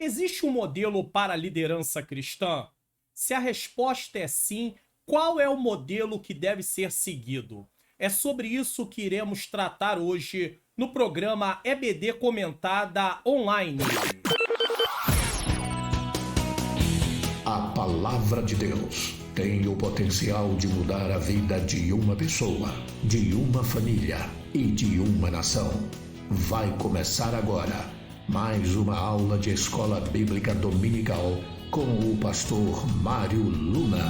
Existe um modelo para a liderança cristã? Se a resposta é sim, qual é o modelo que deve ser seguido? É sobre isso que iremos tratar hoje no programa EBD Comentada Online. A palavra de Deus tem o potencial de mudar a vida de uma pessoa, de uma família e de uma nação. Vai começar agora mais uma aula de Escola Bíblica Dominical com o pastor Mário Luna.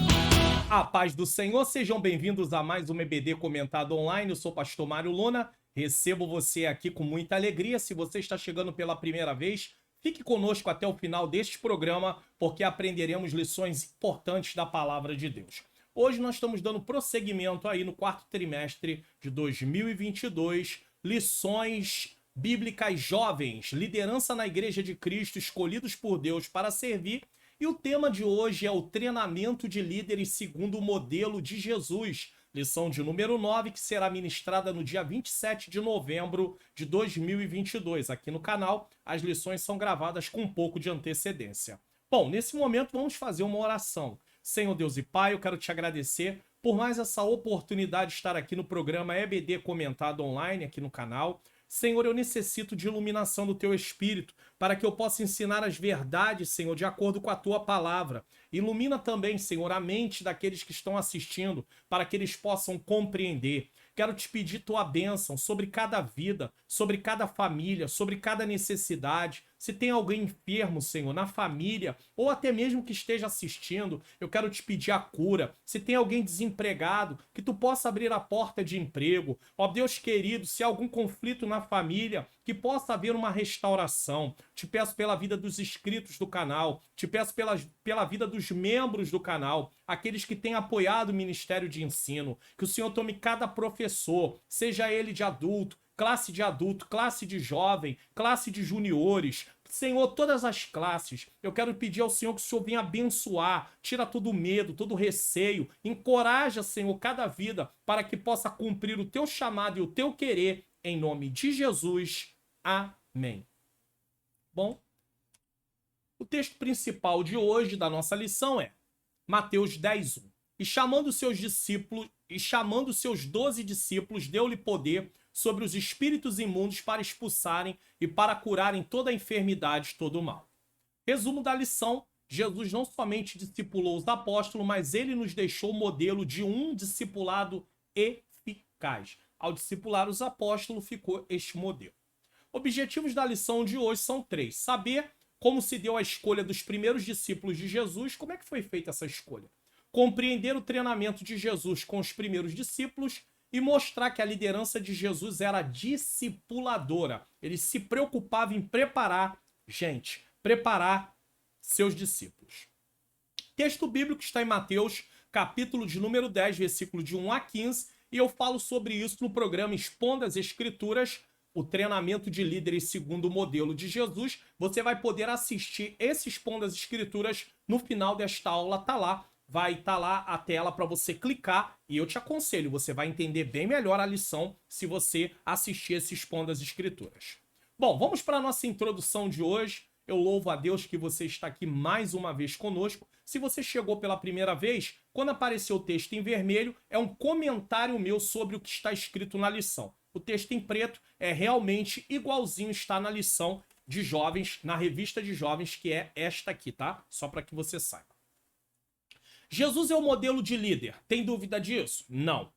A paz do Senhor, sejam bem-vindos a mais um EBD Comentado Online. Eu sou o pastor Mário Luna, recebo você aqui com muita alegria. Se você está chegando pela primeira vez, fique conosco até o final deste programa, porque aprenderemos lições importantes da palavra de Deus. Hoje nós estamos dando prosseguimento aí no quarto trimestre de 2022, lições bíblicas jovens, liderança na Igreja de Cristo, escolhidos por Deus para servir. E o tema de hoje é o treinamento de líderes segundo o modelo de Jesus. Lição de número 9, que será ministrada no dia 27 de novembro de 2022. Aqui no canal, as lições são gravadas com um pouco de antecedência. Bom, nesse momento vamos fazer uma oração. Senhor Deus e Pai, eu quero te agradecer por mais essa oportunidade de estar aqui no programa EBD Comentado Online, aqui no canal. Senhor, eu necessito de iluminação do Teu Espírito para que eu possa ensinar as verdades, Senhor, de acordo com a Tua palavra. Ilumina também, Senhor, a mente daqueles que estão assistindo para que eles possam compreender. Quero te pedir Tua bênção sobre cada vida, sobre cada família, sobre cada necessidade. Se tem alguém enfermo, Senhor, na família, ou até mesmo que esteja assistindo, eu quero te pedir a cura. Se tem alguém desempregado, que tu possa abrir a porta de emprego. Ó Deus querido, se há algum conflito na família, que possa haver uma restauração. Te peço pela vida dos inscritos do canal, te peço pela vida dos membros do canal, aqueles que têm apoiado o Ministério de Ensino, que o Senhor tome cada professor, seja ele de adulto, classe de jovem, classe de juniores, Senhor, todas as classes. Eu quero pedir ao Senhor que o Senhor venha abençoar, tira todo o medo, todo o receio, encoraja, Senhor, cada vida para que possa cumprir o teu chamado e o teu querer, em nome de Jesus. Amém. Bom, o texto principal de hoje da nossa lição é Mateus 10:1. E chamando seus 12 discípulos, deu-lhe poder sobre os espíritos imundos para expulsarem e para curarem toda a enfermidade, todo o mal. Resumo da lição: Jesus não somente discipulou os apóstolos, mas ele nos deixou o modelo de um discipulado eficaz. Ao discipular os apóstolos, ficou este modelo. Objetivos da lição de hoje são 3. Saber como se deu a escolha dos primeiros discípulos de Jesus, como é que foi feita essa escolha. Compreender o treinamento de Jesus com os primeiros discípulos e mostrar que a liderança de Jesus era discipuladora. Ele se preocupava em preparar seus discípulos. Texto bíblico está em Mateus, capítulo de número 10, versículo de 1 a 15, e eu falo sobre isso no programa Expondo as Escrituras, o treinamento de líderes segundo o modelo de Jesus. Você vai poder assistir esse Expondo as Escrituras no final desta aula, tá lá. Vai estar lá a tela para você clicar e eu te aconselho, você vai entender bem melhor a lição se você assistir esse Expondo as Escrituras. Bom, vamos para a nossa introdução de hoje. Eu louvo a Deus que você está aqui mais uma vez conosco. Se você chegou pela primeira vez, quando apareceu o texto em vermelho, é um comentário meu sobre o que está escrito na lição. O texto em preto é realmente igualzinho está na lição de jovens, na revista de jovens, que é esta aqui, tá? Só para que você saiba. Jesus é o modelo de líder. Tem dúvida disso? Não.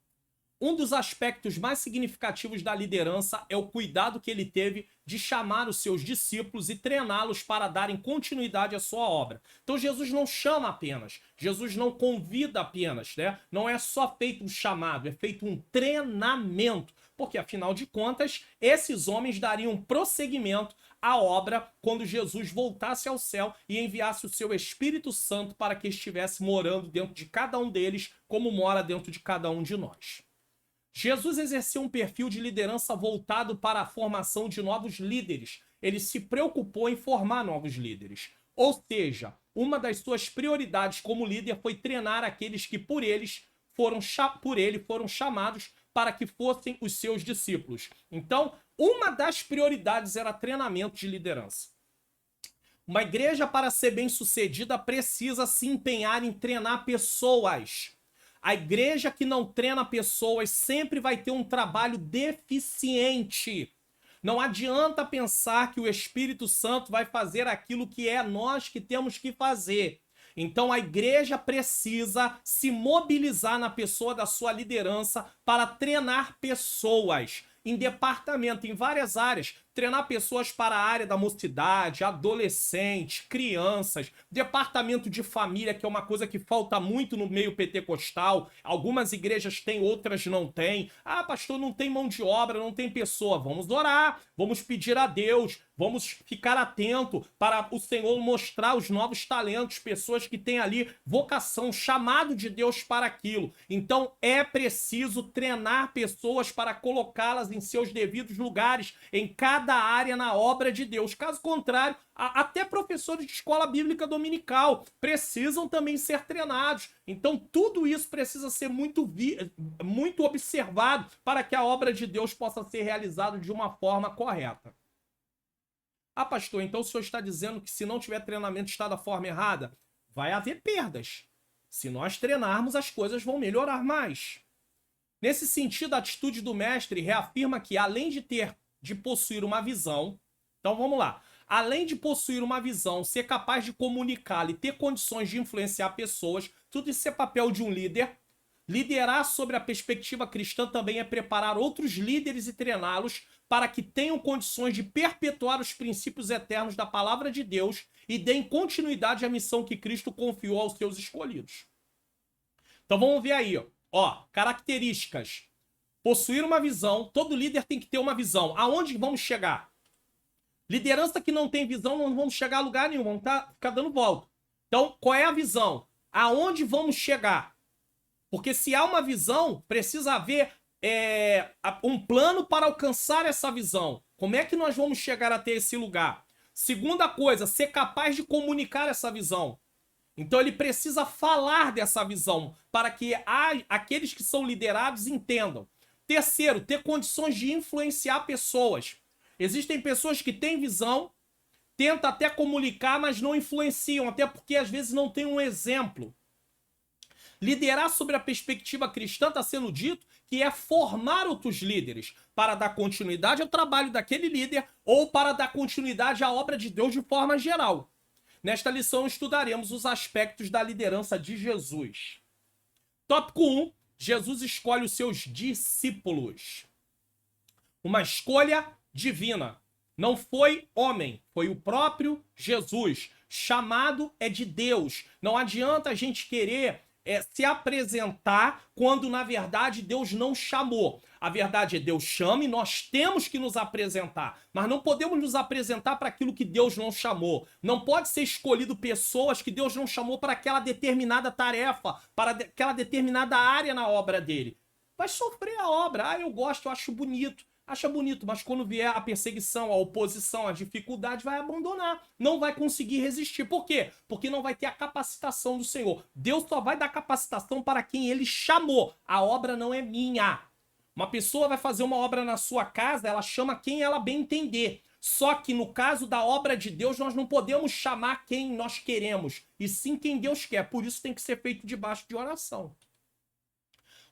Um dos aspectos mais significativos da liderança é o cuidado que ele teve de chamar os seus discípulos e treiná-los para darem continuidade à sua obra. Então Jesus não chama apenas, Jesus não convida apenas, né? Não é só feito um chamado, é feito um treinamento, porque afinal de contas, esses homens dariam prosseguimento à obra quando Jesus voltasse ao céu e enviasse o seu Espírito Santo para que estivesse morando dentro de cada um deles, como mora dentro de cada um de nós. Jesus exerceu um perfil de liderança voltado para a formação de novos líderes. Ele se preocupou em formar novos líderes. Ou seja, uma das suas prioridades como líder foi treinar aqueles que por ele foram chamados para que fossem os seus discípulos. Então, uma das prioridades era treinamento de liderança. Uma igreja, para ser bem-sucedida, precisa se empenhar em treinar pessoas. A igreja que não treina pessoas sempre vai ter um trabalho deficiente. Não adianta pensar que o Espírito Santo vai fazer aquilo que é nós que temos que fazer. Então a igreja precisa se mobilizar na pessoa da sua liderança para treinar pessoas em departamento, em várias áreas. Treinar pessoas para a área da mocidade, adolescentes, crianças, departamento de família, que é uma coisa que falta muito no meio pentecostal. Algumas igrejas têm, outras não têm. Ah, pastor, não tem mão de obra, não tem pessoa. Vamos orar, vamos pedir a Deus, vamos ficar atento para o Senhor mostrar os novos talentos, pessoas que têm ali vocação, chamado de Deus para aquilo. Então é preciso treinar pessoas para colocá-las em seus devidos lugares, em cada área na obra de Deus. Caso contrário, até professores de escola bíblica dominical precisam também ser treinados. Então tudo isso precisa ser muito observado para que a obra de Deus possa ser realizada de uma forma correta. Ah, pastor, então o senhor está dizendo que se não tiver treinamento está da forma errada? Vai haver perdas. Se nós treinarmos, as coisas vão melhorar mais. Nesse sentido, a atitude do mestre reafirma que, além de possuir uma visão, então vamos lá, além de possuir uma visão, ser capaz de comunicá-la e ter condições de influenciar pessoas, tudo isso é papel de um líder. Liderar sobre a perspectiva cristã também é preparar outros líderes e treiná-los para que tenham condições de perpetuar os princípios eternos da palavra de Deus e deem continuidade à missão que Cristo confiou aos seus escolhidos. Então vamos ver aí, ó, características. Possuir uma visão, todo líder tem que ter uma visão. Aonde vamos chegar? Liderança que não tem visão, não vamos chegar a lugar nenhum, vamos ficar dando volta. Então, qual é a visão? Aonde vamos chegar? Porque se há uma visão, precisa haver um plano para alcançar essa visão. Como é que nós vamos chegar até esse lugar? Segunda coisa, ser capaz de comunicar essa visão. Então ele precisa falar dessa visão para que aqueles que são liderados entendam. Terceiro, ter condições de influenciar pessoas. Existem pessoas que têm visão, tentam até comunicar, mas não influenciam, até porque às vezes não tem um exemplo. Liderar sobre a perspectiva cristã está sendo dito que é formar outros líderes para dar continuidade ao trabalho daquele líder ou para dar continuidade à obra de Deus de forma geral. Nesta lição estudaremos os aspectos da liderança de Jesus. Tópico 1. Jesus escolhe os seus discípulos. Uma escolha divina. Não foi homem, foi o próprio Jesus. Chamado é de Deus. Não adianta a gente querer se apresentar quando, na verdade, Deus não chamou. A verdade é Deus chama e nós temos que nos apresentar. Mas não podemos nos apresentar para aquilo que Deus não chamou. Não pode ser escolhido pessoas que Deus não chamou para aquela determinada tarefa, para aquela determinada área na obra dele. Vai sofrer a obra. Ah, eu gosto, eu acho bonito. Acha bonito, mas quando vier a perseguição, a oposição, a dificuldade, vai abandonar. Não vai conseguir resistir. Por quê? Porque não vai ter a capacitação do Senhor. Deus só vai dar capacitação para quem Ele chamou. A obra não é minha. Uma pessoa vai fazer uma obra na sua casa, ela chama quem ela bem entender. Só que no caso da obra de Deus, nós não podemos chamar quem nós queremos, e sim quem Deus quer. Por isso tem que ser feito debaixo de oração.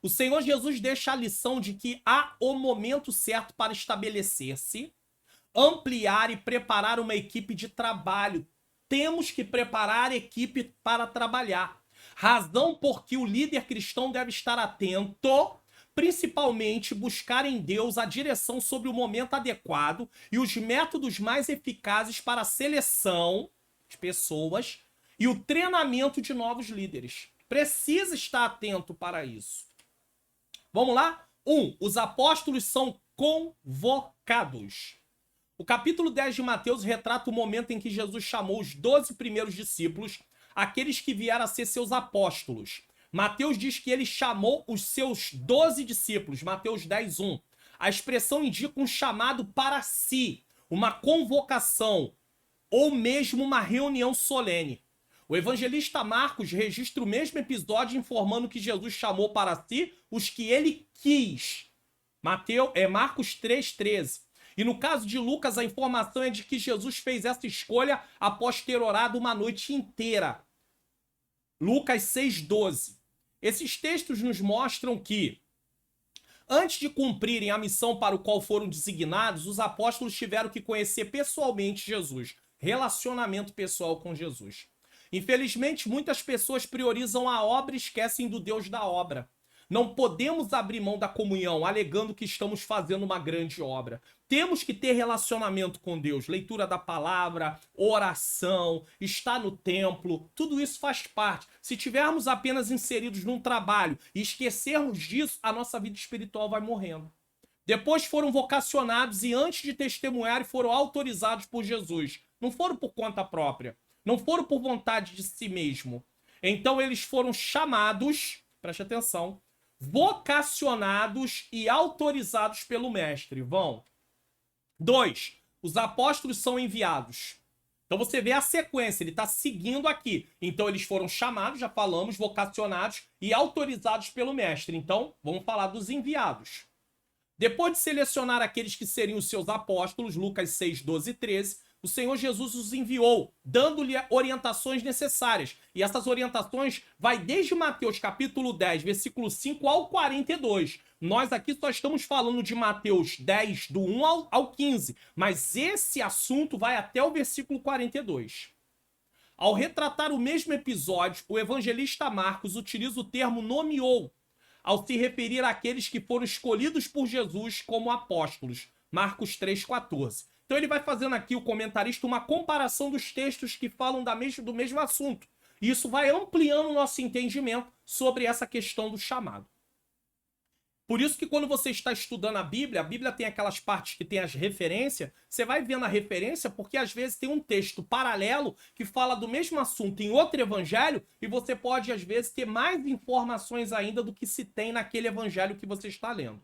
O Senhor Jesus deixa a lição de que há o momento certo para estabelecer-se, ampliar e preparar uma equipe de trabalho. Temos que preparar a equipe para trabalhar. Razão por que o líder cristão deve estar atento, principalmente buscar em Deus a direção sobre o momento adequado e os métodos mais eficazes para a seleção de pessoas e o treinamento de novos líderes. Precisa estar atento para isso. Vamos lá? 1. Os apóstolos são convocados. O capítulo 10 de Mateus retrata o momento em que Jesus chamou os 12 primeiros discípulos, aqueles que vieram a ser seus apóstolos. Mateus diz que ele chamou os seus 12 discípulos, Mateus 10, 1. A expressão indica um chamado para si, uma convocação, ou mesmo uma reunião solene. O evangelista Marcos registra o mesmo episódio informando que Jesus chamou para si os que ele quis. Marcos 3,13. E no caso de Lucas, a informação é de que Jesus fez essa escolha após ter orado uma noite inteira. Lucas 6,12. Esses textos nos mostram que, antes de cumprirem a missão para o qual foram designados, os apóstolos tiveram que conhecer pessoalmente Jesus. Relacionamento pessoal com Jesus. Infelizmente, muitas pessoas priorizam a obra e esquecem do Deus da obra. Não podemos abrir mão da comunhão alegando que estamos fazendo uma grande obra. Temos que ter relacionamento com Deus, leitura da palavra, oração, estar no templo, tudo isso faz parte. Se tivermos apenas inseridos num trabalho e esquecermos disso, a nossa vida espiritual vai morrendo. Depois foram vocacionados e antes de testemunhar foram autorizados por Jesus. Não foram por conta própria, não foram por vontade de si mesmo. Então eles foram chamados, preste atenção, vocacionados e autorizados pelo mestre. Vão. 2. Os apóstolos são enviados. Então você vê a sequência, ele está seguindo aqui. Então eles foram chamados, já falamos, vocacionados e autorizados pelo mestre. Então vamos falar dos enviados. Depois de selecionar aqueles que seriam os seus apóstolos, Lucas 6, 12 e 13, o Senhor Jesus os enviou, dando-lhe orientações necessárias. E essas orientações vai desde Mateus capítulo 10, versículo 5 ao 42. Nós aqui só estamos falando de Mateus 10, do 1 ao 15. Mas esse assunto vai até o versículo 42. Ao retratar o mesmo episódio, o evangelista Marcos utiliza o termo nomeou, ao se referir àqueles que foram escolhidos por Jesus como apóstolos. Marcos 3,14. Então ele vai fazendo aqui, o comentarista, uma comparação dos textos que falam do mesmo assunto. E isso vai ampliando o nosso entendimento sobre essa questão do chamado. Por isso que quando você está estudando a Bíblia tem aquelas partes que tem as referências, você vai vendo a referência porque às vezes tem um texto paralelo que fala do mesmo assunto em outro evangelho e você pode às vezes ter mais informações ainda do que se tem naquele evangelho que você está lendo.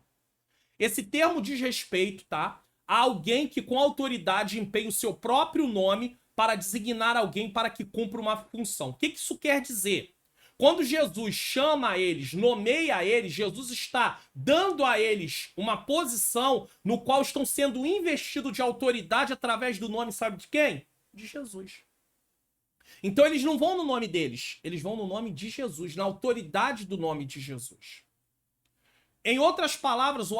Esse termo diz respeito, tá? A alguém que com autoridade empenha o seu próprio nome para designar alguém para que cumpra uma função. O que isso quer dizer? Quando Jesus chama eles, nomeia eles, Jesus está dando a eles uma posição no qual estão sendo investidos de autoridade através do nome, sabe de quem? De Jesus. Então eles não vão no nome deles, eles vão no nome de Jesus, na autoridade do nome de Jesus. Em outras palavras,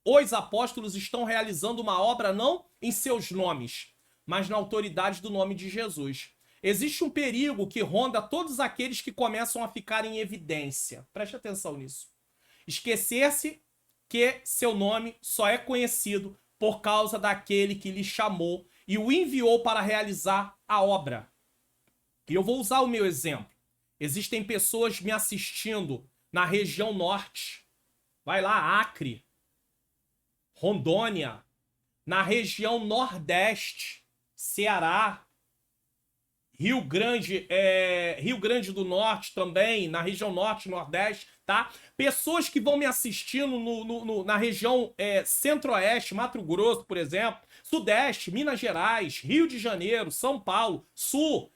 os apóstolos estão realizando uma obra não em seus nomes, mas na autoridade do nome de Jesus. Existe um perigo que ronda todos aqueles que começam a ficar em evidência. Preste atenção nisso. Esquecer-se que seu nome só é conhecido por causa daquele que lhe chamou e o enviou para realizar a obra. E eu vou usar o meu exemplo. Existem pessoas me assistindo na região norte. Vai lá, Acre, Rondônia, na região nordeste, Ceará, Rio Grande do Norte também, na região norte e nordeste, tá? Pessoas que vão me assistindo na região centro-oeste, Mato Grosso, por exemplo, sudeste, Minas Gerais, Rio de Janeiro, São Paulo, sul,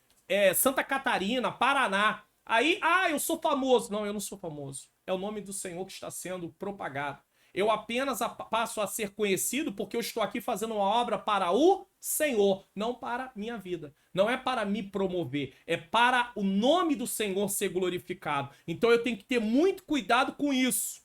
Santa Catarina, Paraná. Aí, eu sou famoso. Não, eu não sou famoso. É o nome do Senhor que está sendo propagado. Eu apenas passo a ser conhecido porque eu estou aqui fazendo uma obra para o Senhor, não para minha vida. Não é para me promover, é para o nome do Senhor ser glorificado. Então eu tenho que ter muito cuidado com isso.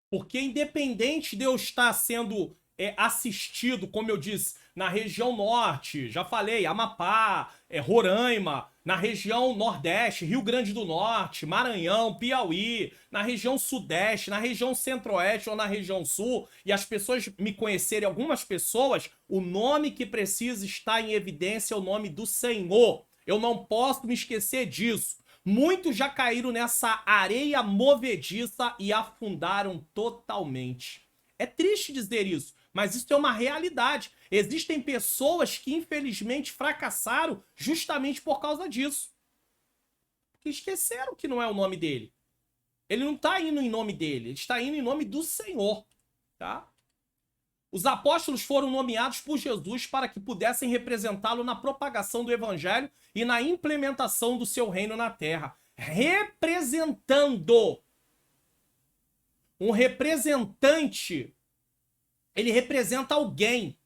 Porque independente de eu estar sendo assistido, como eu disse, na região norte, já falei, Amapá, Roraima, na região nordeste, Rio Grande do Norte, Maranhão, Piauí, na região sudeste, na região centro-oeste ou na região sul, e as pessoas me conhecerem, algumas pessoas, o nome que precisa estar em evidência é o nome do Senhor. Eu não posso me esquecer disso. Muitos já caíram nessa areia movediça e afundaram totalmente. É triste dizer isso, mas isso é uma realidade. Existem pessoas que infelizmente fracassaram justamente por causa disso. Porque esqueceram que não é o nome dele. Ele não está indo em nome dele, ele está indo em nome do Senhor, tá? Os apóstolos foram nomeados por Jesus para que pudessem representá-lo na propagação do evangelho e na implementação do seu reino na terra. Representando. Um representante ele representa alguém.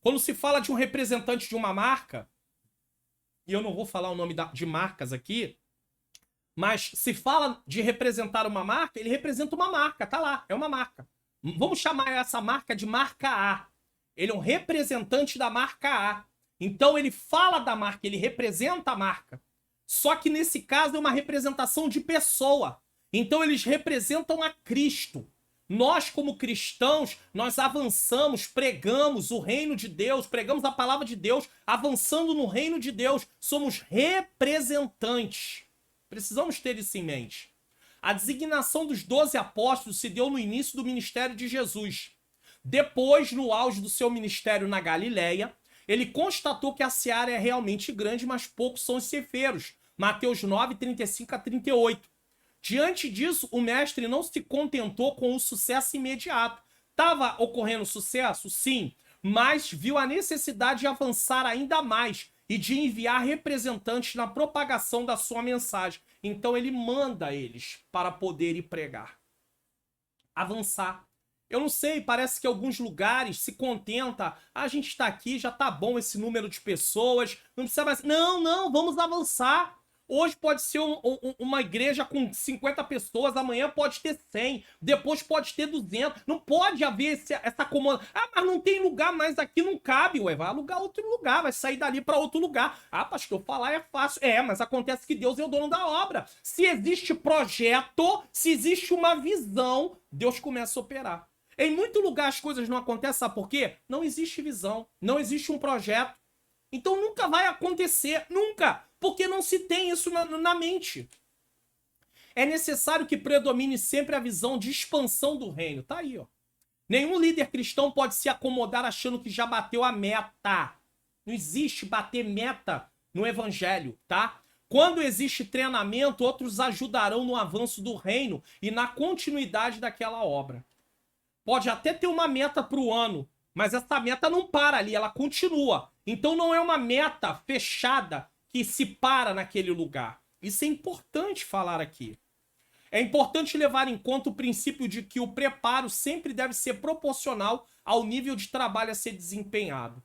Quando se fala de um representante de uma marca, e eu não vou falar o nome de marcas aqui, mas se fala de representar uma marca, ele representa uma marca, tá lá, é uma marca. Vamos chamar essa marca de marca A. Ele é um representante da marca A. Então ele fala da marca, ele representa a marca. Só que nesse caso é uma representação de pessoa. Então eles representam a Cristo. Nós, como cristãos, nós avançamos, pregamos o reino de Deus, pregamos a palavra de Deus, avançando no reino de Deus. Somos representantes. Precisamos ter isso em mente. A designação dos 12 apóstolos se deu no início do ministério de Jesus. Depois, no auge do seu ministério na Galileia, ele constatou que a seara é realmente grande, mas poucos são os ceifeiros. Mateus 9, 35 a 38. Diante disso, o mestre não se contentou com o sucesso imediato. Estava ocorrendo sucesso? Sim, mas viu a necessidade de avançar ainda mais e de enviar representantes na propagação da sua mensagem. Então ele manda eles para poder ir pregar. Avançar. Eu não sei, parece que alguns lugares se contenta. A gente está aqui, já tá bom esse número de pessoas, não precisa mais. Não, vamos avançar. Hoje pode ser uma igreja com 50 pessoas, amanhã pode ter 100, depois pode ter 200. Não pode haver essa comanda. Ah, mas não tem lugar mais aqui, não cabe. Ué, vai alugar outro lugar, vai sair dali para outro lugar. Ah, pastor, falar é fácil. É, mas acontece que Deus é o dono da obra. Se existe projeto, se existe uma visão, Deus começa a operar. Em muito lugar as coisas não acontecem, sabe por quê? Não existe visão, não existe um projeto. Então nunca vai acontecer, nunca, porque não se tem isso na mente. É necessário que predomine sempre a visão de expansão do reino. Tá aí, ó. Nenhum líder cristão pode se acomodar achando que já bateu a meta. Não existe bater meta no evangelho, tá? Quando existe treinamento, outros ajudarão no avanço do reino e na continuidade daquela obra. Pode até ter uma meta para o ano, mas essa meta não para ali, ela continua. Então não é uma meta fechada que se para naquele lugar. Isso é importante falar aqui. É importante levar em conta o princípio de que o preparo sempre deve ser proporcional ao nível de trabalho a ser desempenhado.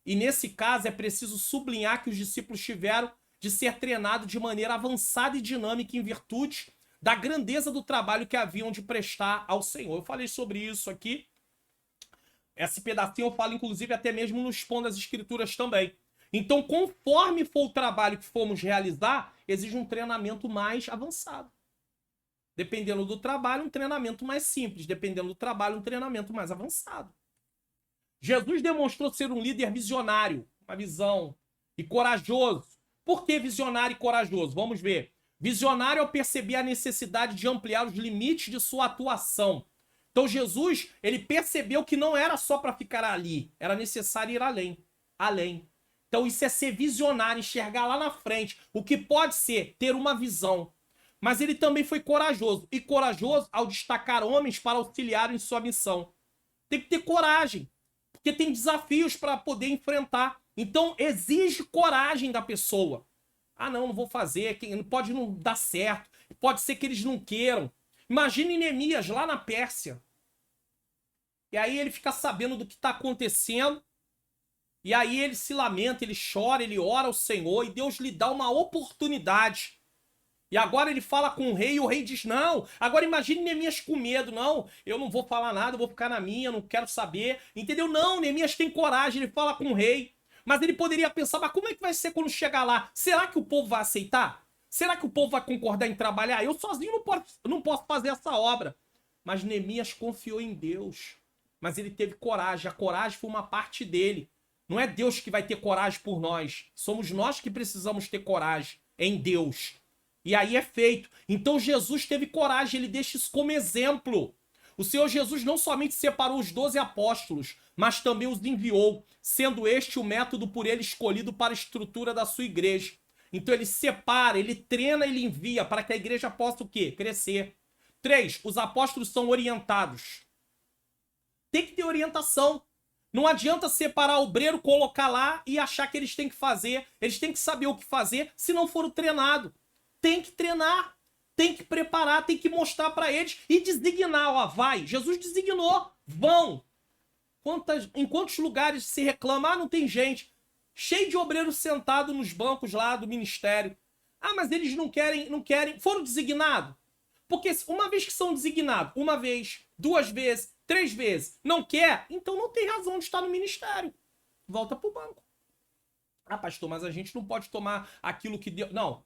E nesse caso é preciso sublinhar que os discípulos tiveram de ser treinados de maneira avançada e dinâmica em virtude da grandeza do trabalho que haviam de prestar ao Senhor. Eu falei sobre isso aqui. Esse pedacinho eu falo, inclusive, até mesmo no Expondo as Escrituras também. Então, conforme for o trabalho que formos realizar, exige um treinamento mais avançado. Dependendo do trabalho, um treinamento mais simples. Dependendo do trabalho, um treinamento mais avançado. Jesus demonstrou ser um líder visionário, uma visão, e corajoso. Por que visionário e corajoso? Vamos ver. Visionário ao perceber a necessidade de ampliar os limites de sua atuação. Então Jesus, ele percebeu que não era só para ficar ali, era necessário ir além. Além. Então isso é ser visionário, enxergar lá na frente o que pode ser, ter uma visão. Mas ele também foi corajoso. E corajoso ao destacar homens para auxiliar em sua missão. Tem que ter coragem, porque tem desafios para poder enfrentar. Então exige coragem da pessoa. Ah, não vou fazer, pode não dar certo, pode ser que eles não queiram. Imagine Neemias lá na Pérsia. E aí ele fica sabendo do que está acontecendo. E aí ele se lamenta, ele chora, ele ora ao Senhor. E Deus lhe dá uma oportunidade. E agora ele fala com o rei e o rei diz, não. Agora imagine Neemias com medo. Não, eu não vou falar nada, eu vou ficar na minha, não quero saber. Entendeu? Não, Neemias tem coragem, ele fala com o rei. Mas ele poderia pensar, mas como é que vai ser quando chegar lá? Será que o povo vai aceitar? Será que o povo vai concordar em trabalhar? Eu sozinho não posso fazer essa obra. Mas Neemias confiou em Deus. Mas ele teve coragem. A coragem foi uma parte dele. Não é Deus que vai ter coragem por nós. Somos nós que precisamos ter coragem em Deus. E aí é feito. Então Jesus teve coragem. Ele deixa isso como exemplo. O Senhor Jesus não somente separou os 12 apóstolos, mas também os enviou, sendo este o método por ele escolhido para a estrutura da sua igreja. Então ele separa, ele treina, ele envia para que a igreja possa o quê? Crescer. 3. Os apóstolos são orientados. Tem que ter orientação. Não adianta separar o obreiro, colocar lá e achar que eles têm que fazer. Eles têm que saber o que fazer se não foram treinados. Tem que treinar, tem que preparar, tem que mostrar para eles e designar. Ó, vai. Jesus designou. Vão. Em quantos lugares se reclama, não tem gente. Cheio de obreiros sentados nos bancos lá do ministério. Mas eles não querem, foram designados? Porque uma vez que são designados, uma vez, 2 vezes, 3 vezes, não quer, então não tem razão de estar no ministério. Volta pro banco. Pastor, mas a gente não pode tomar aquilo que deu. Não.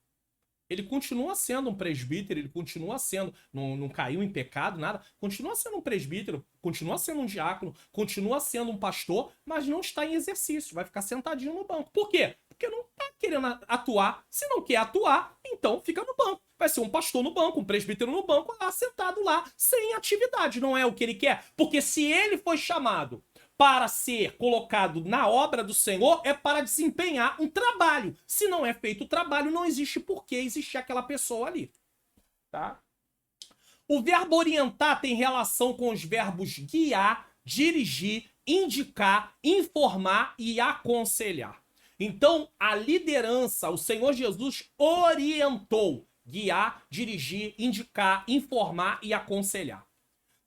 Ele continua sendo um presbítero, ele continua sendo, não caiu em pecado, nada, continua sendo um presbítero, continua sendo um diácono, continua sendo um pastor, mas não está em exercício, vai ficar sentadinho no banco. Por quê? Porque não está querendo atuar. Se não quer atuar, então fica no banco. Vai ser um pastor no banco, um presbítero no banco, lá sentado lá, sem atividade. Não é o que ele quer. Porque se ele foi chamado para ser colocado na obra do Senhor, é para desempenhar um trabalho. Se não é feito o trabalho, não existe por que existir aquela pessoa ali. Tá? O verbo orientar tem relação com os verbos guiar, dirigir, indicar, informar e aconselhar. Então, a liderança, o Senhor Jesus orientou, guiar, dirigir, indicar, informar e aconselhar.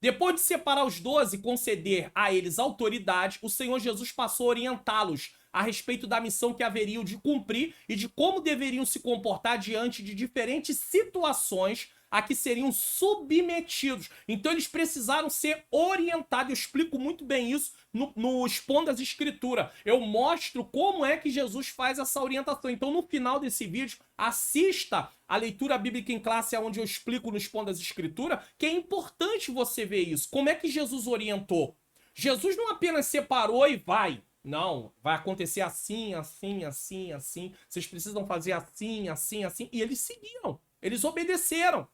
Depois de separar os 12 e conceder a eles autoridade, o Senhor Jesus passou a orientá-los a respeito da missão que haveriam de cumprir e de como deveriam se comportar diante de diferentes situações a que seriam submetidos. Então eles precisaram ser orientados. Eu explico muito bem isso no Expondo as Escrituras. Eu mostro como é que Jesus faz essa orientação. Então no final desse vídeo, assista a leitura bíblica em classe, onde eu explico no Expondo as Escrituras, que é importante você ver isso. Como é que Jesus orientou? Jesus não apenas separou e vai. Não, vai acontecer assim, assim, assim, assim. Vocês precisam fazer assim, assim, assim. E eles seguiram. Eles obedeceram.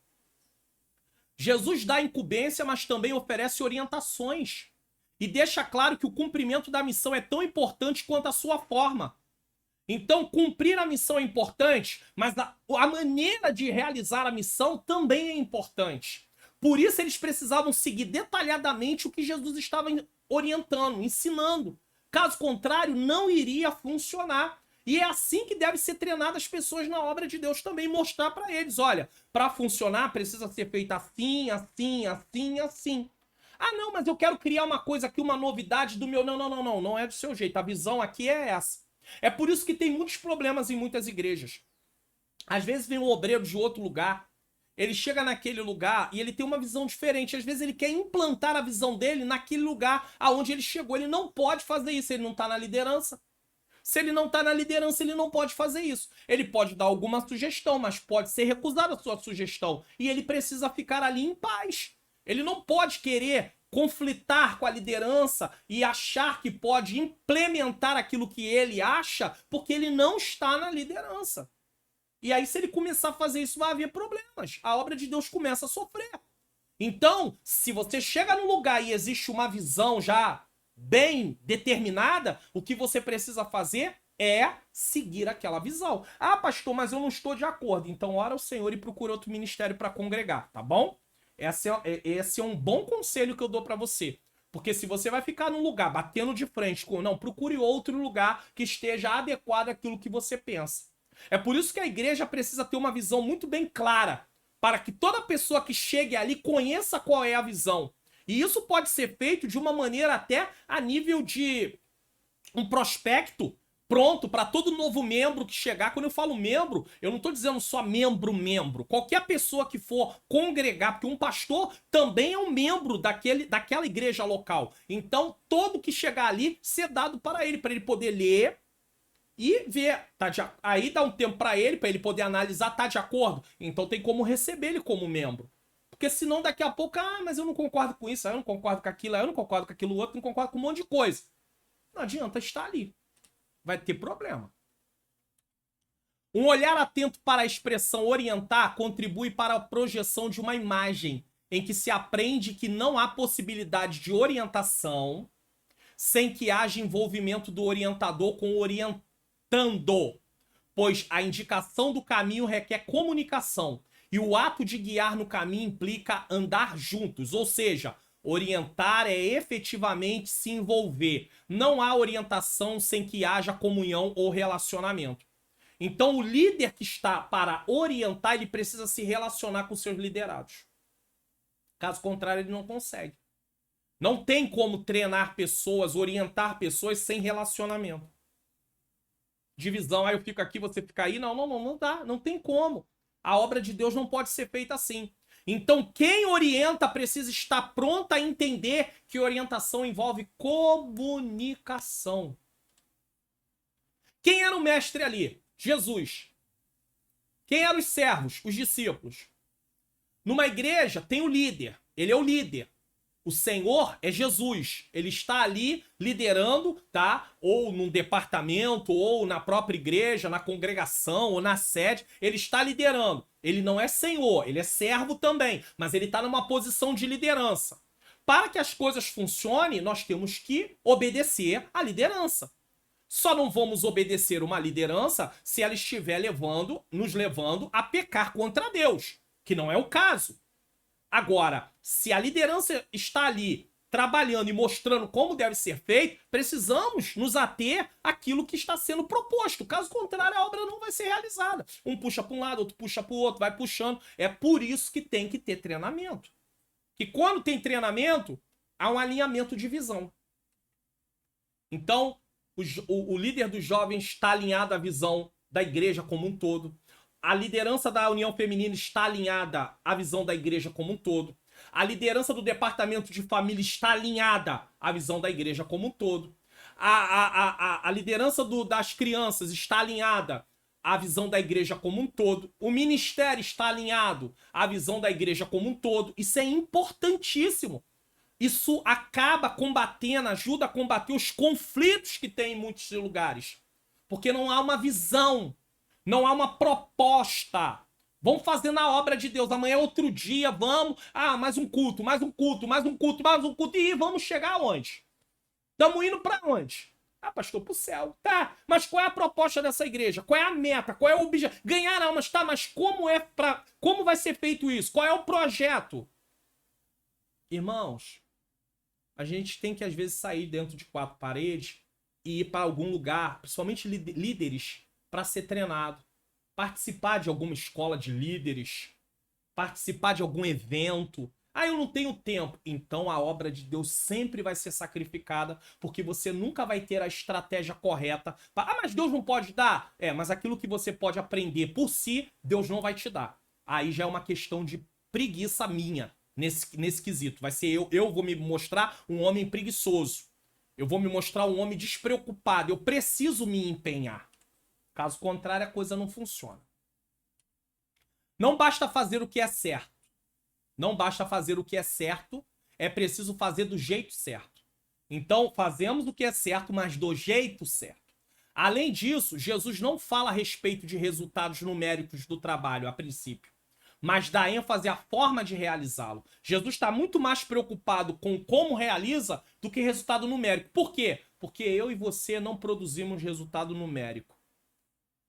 Jesus dá incumbência, mas também oferece orientações. E deixa claro que o cumprimento da missão é tão importante quanto a sua forma. Então, cumprir a missão é importante, mas a maneira de realizar a missão também é importante. Por isso, eles precisavam seguir detalhadamente o que Jesus estava orientando, ensinando. Caso contrário, não iria funcionar. E é assim que deve ser treinado as pessoas na obra de Deus também, mostrar para eles, olha, para funcionar precisa ser feito assim, assim, assim, assim. Não, mas eu quero criar uma coisa aqui, uma novidade do meu... Não é do seu jeito, a visão aqui é essa. É por isso que tem muitos problemas em muitas igrejas. Às vezes vem um obreiro de outro lugar, ele chega naquele lugar e ele tem uma visão diferente. Às vezes ele quer implantar a visão dele naquele lugar aonde ele chegou. Ele não pode fazer isso, ele não está na liderança. Se ele não está na liderança, ele não pode fazer isso. Ele pode dar alguma sugestão, mas pode ser recusada a sua sugestão. E ele precisa ficar ali em paz. Ele não pode querer conflitar com a liderança e achar que pode implementar aquilo que ele acha, porque ele não está na liderança. E aí, se ele começar a fazer isso, vai haver problemas. A obra de Deus começa a sofrer. Então, se você chega num lugar e existe uma visão já bem determinada, o que você precisa fazer é seguir aquela visão. Pastor, mas eu não estou de acordo. Então, ora ao Senhor e procura outro ministério para congregar, tá bom? Esse é um bom conselho que eu dou para você. Porque se você vai ficar num lugar batendo de frente com... Não, procure outro lugar que esteja adequado àquilo que você pensa. É por isso que a igreja precisa ter uma visão muito bem clara, para que toda pessoa que chegue ali conheça qual é a visão. E isso pode ser feito de uma maneira até a nível de um prospecto pronto para todo novo membro que chegar. Quando eu falo membro, eu não estou dizendo só membro. Qualquer pessoa que for congregar, porque um pastor também é um membro daquela igreja local. Então, todo que chegar ali, ser dado para ele poder ler e ver. Aí dá um tempo para ele poder analisar, tá de acordo? Então tem como receber ele como membro. Porque senão daqui a pouco, mas eu não concordo com isso, eu não concordo com aquilo, eu não concordo com aquilo outro, não concordo com um monte de coisa. Não adianta estar ali. Vai ter problema. Um olhar atento para a expressão orientar contribui para a projeção de uma imagem em que se aprende que não há possibilidade de orientação sem que haja envolvimento do orientador com o orientando, pois a indicação do caminho requer comunicação. E o ato de guiar no caminho implica andar juntos, ou seja, orientar é efetivamente se envolver. Não há orientação sem que haja comunhão ou relacionamento. Então o líder que está para orientar, ele precisa se relacionar com seus liderados. Caso contrário, ele não consegue. Não tem como treinar pessoas, orientar pessoas sem relacionamento. Divisão, aí eu fico aqui, você fica aí. Não dá, não tem como. A obra de Deus não pode ser feita assim. Então, quem orienta precisa estar pronto a entender que orientação envolve comunicação. Quem era o mestre ali? Jesus. Quem eram os servos? Os discípulos. Numa igreja tem o líder. Ele é o líder. O Senhor é Jesus. Ele está ali liderando, tá? Ou num departamento, ou na própria igreja, na congregação, ou na sede. Ele está liderando. Ele não é Senhor, ele é servo também. Mas ele está numa posição de liderança. Para que as coisas funcionem, nós temos que obedecer à liderança. Só não vamos obedecer uma liderança se ela estiver nos levando a pecar contra Deus, que não é o caso. Agora, se a liderança está ali trabalhando e mostrando como deve ser feito, precisamos nos ater àquilo que está sendo proposto. Caso contrário, a obra não vai ser realizada. Um puxa para um lado, outro puxa para o outro, vai puxando. É por isso que tem que ter treinamento. Que quando tem treinamento, há um alinhamento de visão. Então, o líder dos jovens está alinhado à visão da igreja como um todo. A liderança da União Feminina está alinhada à visão da igreja como um todo. A liderança do departamento de família está alinhada à visão da igreja como um todo. A liderança das crianças está alinhada à visão da igreja como um todo. O ministério está alinhado à visão da igreja como um todo. Isso é importantíssimo. Isso acaba combatendo, ajuda a combater os conflitos que tem em muitos lugares. Porque não há uma visão, não há uma proposta. Vamos fazer na obra de Deus. Amanhã é outro dia, vamos. Mais um culto, mais um culto, mais um culto, mais um culto. E vamos chegar aonde? Estamos indo para onde? Pastor, pro céu. Tá, mas qual é a proposta dessa igreja? Qual é a meta? Qual é o objetivo? Ganhar almas, tá, mas como vai ser feito isso? Qual é o projeto? Irmãos, a gente tem que às vezes sair dentro de quatro paredes e ir para algum lugar, principalmente líderes, para ser treinado. Participar de alguma escola de líderes, participar de algum evento. Eu não tenho tempo. Então a obra de Deus sempre vai ser sacrificada, porque você nunca vai ter a estratégia correta. Mas Deus não pode dar? Mas aquilo que você pode aprender por si, Deus não vai te dar. Aí já é uma questão de preguiça minha nesse quesito. Vai ser eu vou me mostrar um homem preguiçoso. Eu vou me mostrar um homem despreocupado. Eu preciso me empenhar. Caso contrário, a coisa não funciona. Não basta fazer o que é certo. Não basta fazer o que é certo, é preciso fazer do jeito certo. Então, fazemos o que é certo, mas do jeito certo. Além disso, Jesus não fala a respeito de resultados numéricos do trabalho, a princípio, mas dá ênfase à forma de realizá-lo. Jesus está muito mais preocupado com como realiza do que resultado numérico. Por quê? Porque eu e você não produzimos resultado numérico.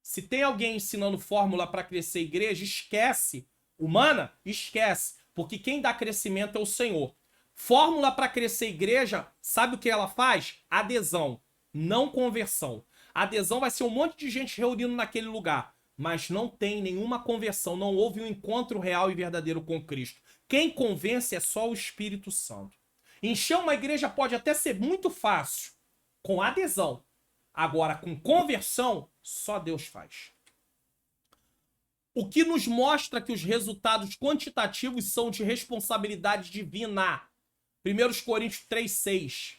Se tem alguém ensinando fórmula para crescer a igreja, esquece. Humana, esquece. Porque quem dá crescimento é o Senhor. Fórmula para crescer a igreja, sabe o que ela faz? Adesão, não conversão. Adesão vai ser um monte de gente reunindo naquele lugar, mas não tem nenhuma conversão, não houve um encontro real e verdadeiro com Cristo. Quem convence é só o Espírito Santo. Encher uma igreja pode até ser muito fácil, com adesão. Agora, com conversão, só Deus faz. O que nos mostra que os resultados quantitativos são de responsabilidade divina. 1 Coríntios 3,6.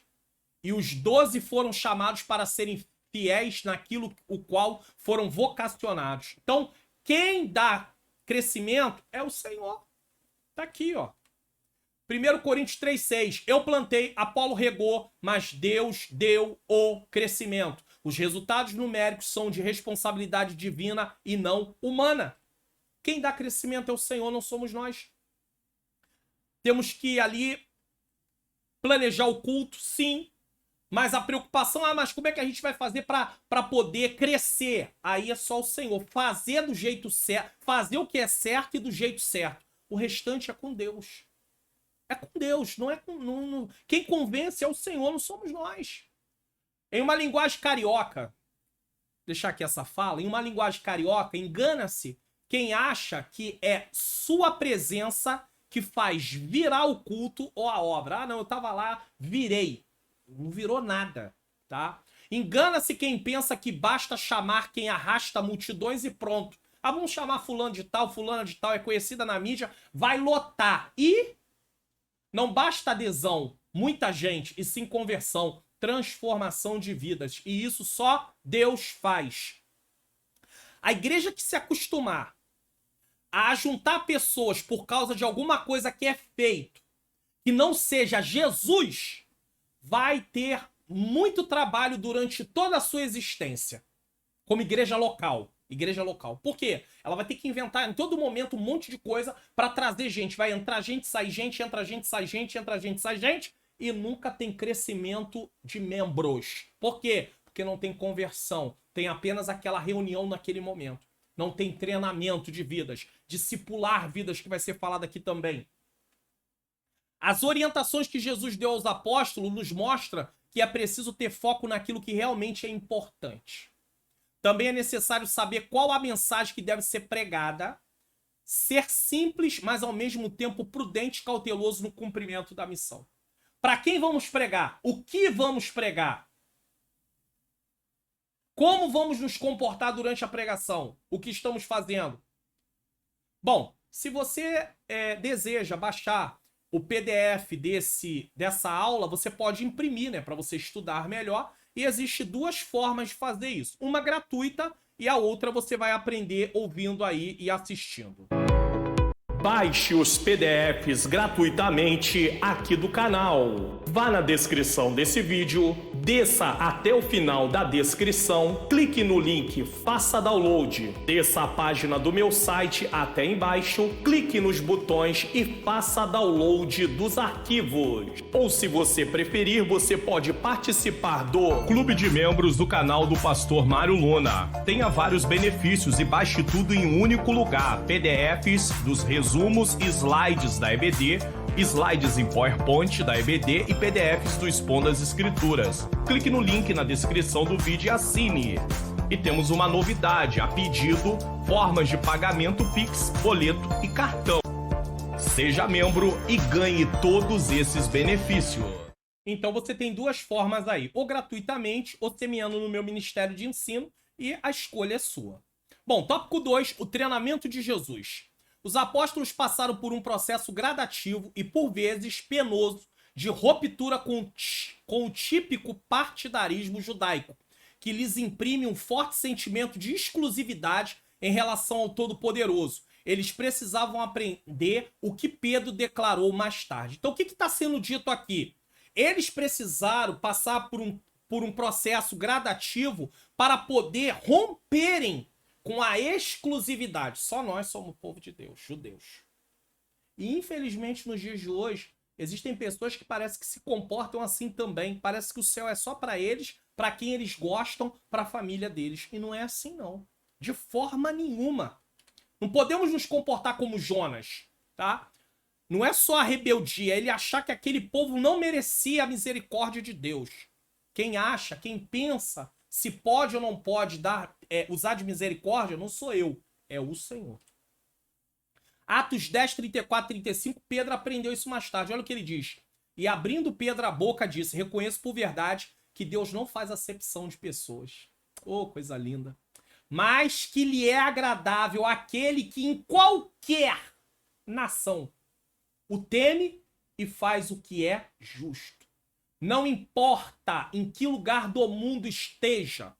E os 12 foram chamados para serem fiéis naquilo o qual foram vocacionados. Então, quem dá crescimento é o Senhor. Tá aqui, ó. 1 Coríntios 3,6. Eu plantei, Apolo regou, mas Deus deu o crescimento. Os resultados numéricos são de responsabilidade divina e não humana. Quem dá crescimento é o Senhor, não somos nós. Temos que ali planejar o culto, sim. Mas a preocupação, mas como é que a gente vai fazer para poder crescer? Aí é só o Senhor. Fazer do jeito certo, fazer o que é certo e do jeito certo. O restante é com Deus. É com Deus, não é com... Não. Quem convence é o Senhor, não somos nós. Em uma linguagem carioca, deixar aqui essa fala, em uma linguagem carioca, engana-se quem acha que é sua presença que faz virar o culto ou a obra. Ah, não, eu tava lá, virei. Não virou nada, tá? Engana-se quem pensa que basta chamar quem arrasta multidões e pronto. Ah, vamos chamar fulano de tal, fulana de tal, é conhecida na mídia, vai lotar. E não basta adesão, muita gente, e sim conversão, transformação de vidas. E isso só Deus faz. A igreja que se acostumar a juntar pessoas por causa de alguma coisa que é feito, que não seja Jesus, vai ter muito trabalho durante toda a sua existência, como igreja local. Igreja local. Por quê? Ela vai ter que inventar em todo momento um monte de coisa para trazer gente. Vai entrar gente, sai gente, entra gente, sai gente, entra gente, sai gente, e nunca tem crescimento de membros. Por quê? Porque não tem conversão. Tem apenas aquela reunião naquele momento. Não tem treinamento de vidas, discipular vidas, que vai ser falado aqui também. As orientações que Jesus deu aos apóstolos nos mostra que é preciso ter foco naquilo que realmente é importante. Também é necessário saber qual a mensagem que deve ser pregada, ser simples, mas ao mesmo tempo prudente e cauteloso no cumprimento da missão. Para quem vamos pregar? O que vamos pregar? Como vamos nos comportar durante a pregação? O que estamos fazendo? Bom, se você deseja baixar o PDF dessa aula, você pode imprimir, né, para você estudar melhor. E existe duas formas de fazer isso. Uma gratuita e a outra você vai aprender ouvindo aí e assistindo. Baixe os PDFs gratuitamente aqui do canal. Vá na descrição desse vídeo, desça até o final da descrição, clique no link Faça Download, desça a página do meu site até embaixo, clique nos botões e faça download dos arquivos. Ou se você preferir, você pode participar do Clube de Membros do canal do Pastor Mário Luna. Tenha vários benefícios e baixe tudo em um único lugar. PDFs dos resumos e slides da EBD, slides em PowerPoint da EBD e PDFs do Expondo as Escrituras. Clique no link na descrição do vídeo e assine. E temos uma novidade, a pedido, formas de pagamento Pix, boleto e cartão. Seja membro e ganhe todos esses benefícios. Então você tem duas formas aí, ou gratuitamente, ou semeando no meu Ministério de Ensino, e a escolha é sua. Bom, tópico 2, o treinamento de Jesus. Os apóstolos passaram por um processo gradativo e, por vezes, penoso de ruptura com o típico partidarismo judaico, que lhes imprime um forte sentimento de exclusividade em relação ao Todo-Poderoso. Eles precisavam aprender o que Pedro declarou mais tarde. Então, o que está sendo dito aqui? Eles precisaram passar por um processo gradativo para poder romperem com a exclusividade. Só nós somos povo de Deus, judeus. E infelizmente nos dias de hoje, existem pessoas que parece que se comportam assim também. Parece que o céu é só para eles, para quem eles gostam, para a família deles. E não é assim não. De forma nenhuma. Não podemos nos comportar como Jonas, tá? Não é só a rebeldia, é ele achar que aquele povo não merecia a misericórdia de Deus. Quem acha, quem pensa se pode ou não pode usar de misericórdia, não sou eu, é o Senhor. Atos 10, 34, 35, Pedro aprendeu isso mais tarde. Olha o que ele diz. E abrindo Pedro a boca, disse: reconheço por verdade que Deus não faz acepção de pessoas. Oh, coisa linda. Mas que lhe é agradável aquele que em qualquer nação o teme e faz o que é justo. Não importa em que lugar do mundo esteja,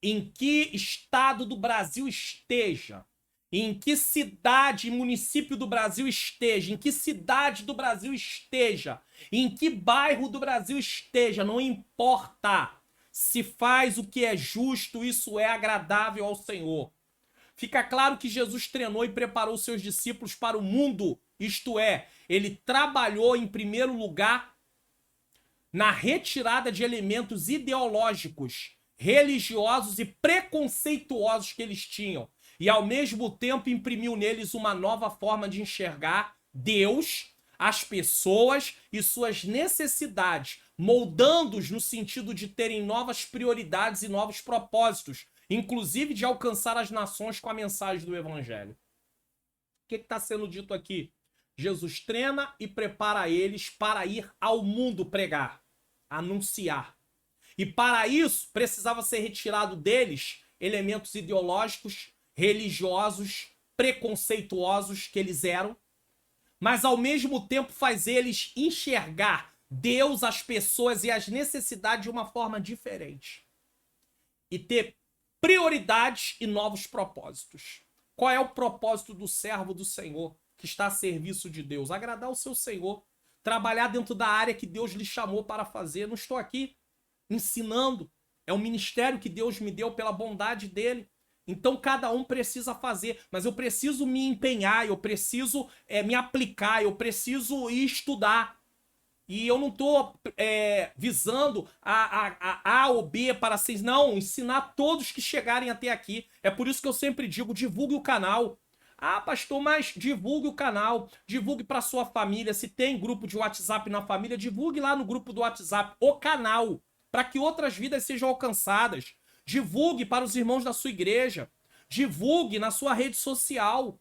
em que estado do Brasil esteja, em que cidade e município do Brasil esteja, em que cidade do Brasil esteja, em que bairro do Brasil esteja, não importa. Se faz o que é justo, isso é agradável ao Senhor. Fica claro que Jesus treinou e preparou seus discípulos para o mundo, isto é, ele trabalhou em primeiro lugar na retirada de elementos ideológicos, religiosos e preconceituosos que eles tinham, e ao mesmo tempo imprimiu neles uma nova forma de enxergar Deus, as pessoas e suas necessidades, moldando-os no sentido de terem novas prioridades e novos propósitos, inclusive de alcançar as nações com a mensagem do Evangelho. O que está sendo dito aqui? Jesus treina e prepara eles para ir ao mundo pregar, anunciar. E para isso, precisava ser retirado deles elementos ideológicos, religiosos, preconceituosos que eles eram, mas ao mesmo tempo faz eles enxergar Deus, as pessoas e as necessidades de uma forma diferente. E ter prioridades e novos propósitos. Qual é o propósito do servo do Senhor que está a serviço de Deus? Agradar o seu Senhor, trabalhar dentro da área que Deus lhe chamou para fazer. Não estou aqui ensinando, é um ministério que Deus me deu pela bondade dele. Então cada um precisa fazer, mas eu preciso me empenhar, eu preciso me aplicar, eu preciso ir estudar. E eu não estou visando a ou B para vocês, não, ensinar todos que chegarem até aqui. É por isso que eu sempre digo, divulgue o canal. Ah, pastor, mas divulgue o canal, divulgue para sua família. Se tem grupo de WhatsApp na família, divulgue lá no grupo do WhatsApp o canal, para que outras vidas sejam alcançadas. Divulgue para os irmãos da sua igreja. Divulgue na sua rede social.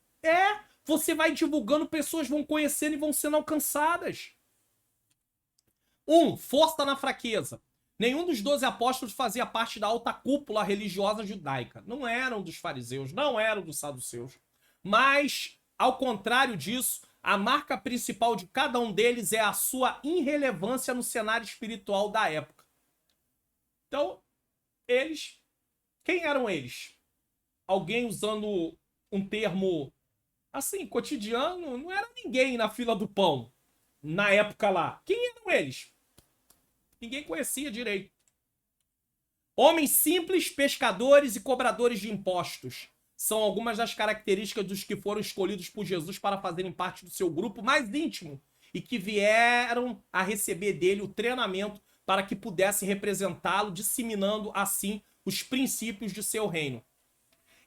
Você vai divulgando, pessoas vão conhecendo e vão sendo alcançadas. Força na fraqueza. Nenhum dos 12 apóstolos fazia parte da alta cúpula religiosa judaica. Não eram dos fariseus, não eram dos saduceus. Mas, ao contrário disso, a marca principal de cada um deles é a sua irrelevância no cenário espiritual da época. Então, eles... Quem eram eles? Alguém usando um termo, assim, cotidiano, não era ninguém na fila do pão, na época lá. Quem eram eles? Ninguém conhecia direito. Homens simples, pescadores e cobradores de impostos. São algumas das características dos que foram escolhidos por Jesus para fazerem parte do seu grupo mais íntimo e que vieram a receber dele o treinamento para que pudesse representá-lo, disseminando assim os princípios de seu reino.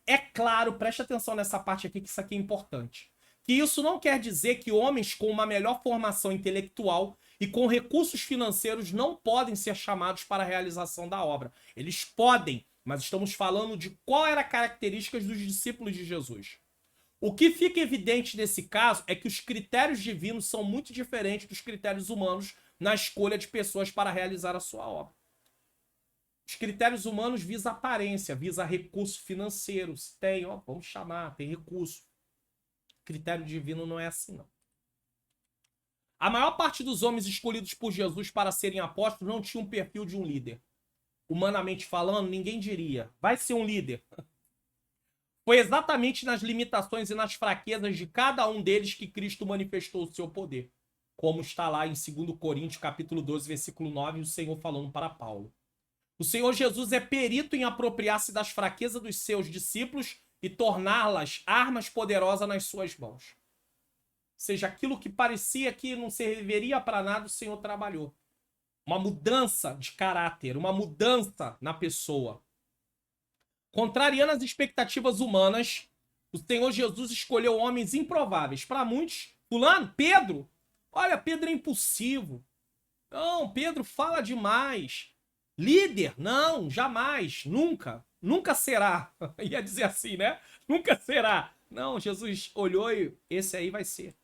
É claro, preste atenção nessa parte aqui, que isso aqui é importante, que isso não quer dizer que homens com uma melhor formação intelectual e com recursos financeiros não podem ser chamados para a realização da obra. Eles podem, mas estamos falando de qual era a característica dos discípulos de Jesus. O que fica evidente nesse caso é que os critérios divinos são muito diferentes dos critérios humanos na escolha de pessoas para realizar a sua obra. Os critérios humanos visam aparência, visam recurso financeiro. Se tem, vamos chamar, tem recurso. Critério divino não é assim, não. A maior parte dos homens escolhidos por Jesus para serem apóstolos não tinha um perfil de um líder. Humanamente falando, ninguém diria, vai ser um líder. Foi exatamente nas limitações e nas fraquezas de cada um deles que Cristo manifestou o seu poder. Como está lá em 2 Coríntios, capítulo 12, versículo 9, o Senhor falando para Paulo. O Senhor Jesus é perito em apropriar-se das fraquezas dos seus discípulos e torná-las armas poderosas nas suas mãos. Ou seja, aquilo que parecia que não serviria para nada, o Senhor trabalhou. Uma mudança de caráter, uma mudança na pessoa. Contrariando as expectativas humanas, o Senhor Jesus escolheu homens improváveis. Para muitos, fulano, Pedro, olha, Pedro é impulsivo. Não, Pedro fala demais. Líder, não, jamais, nunca, nunca será. Ia dizer assim, né? Nunca será. Não, Jesus olhou e esse aí vai ser.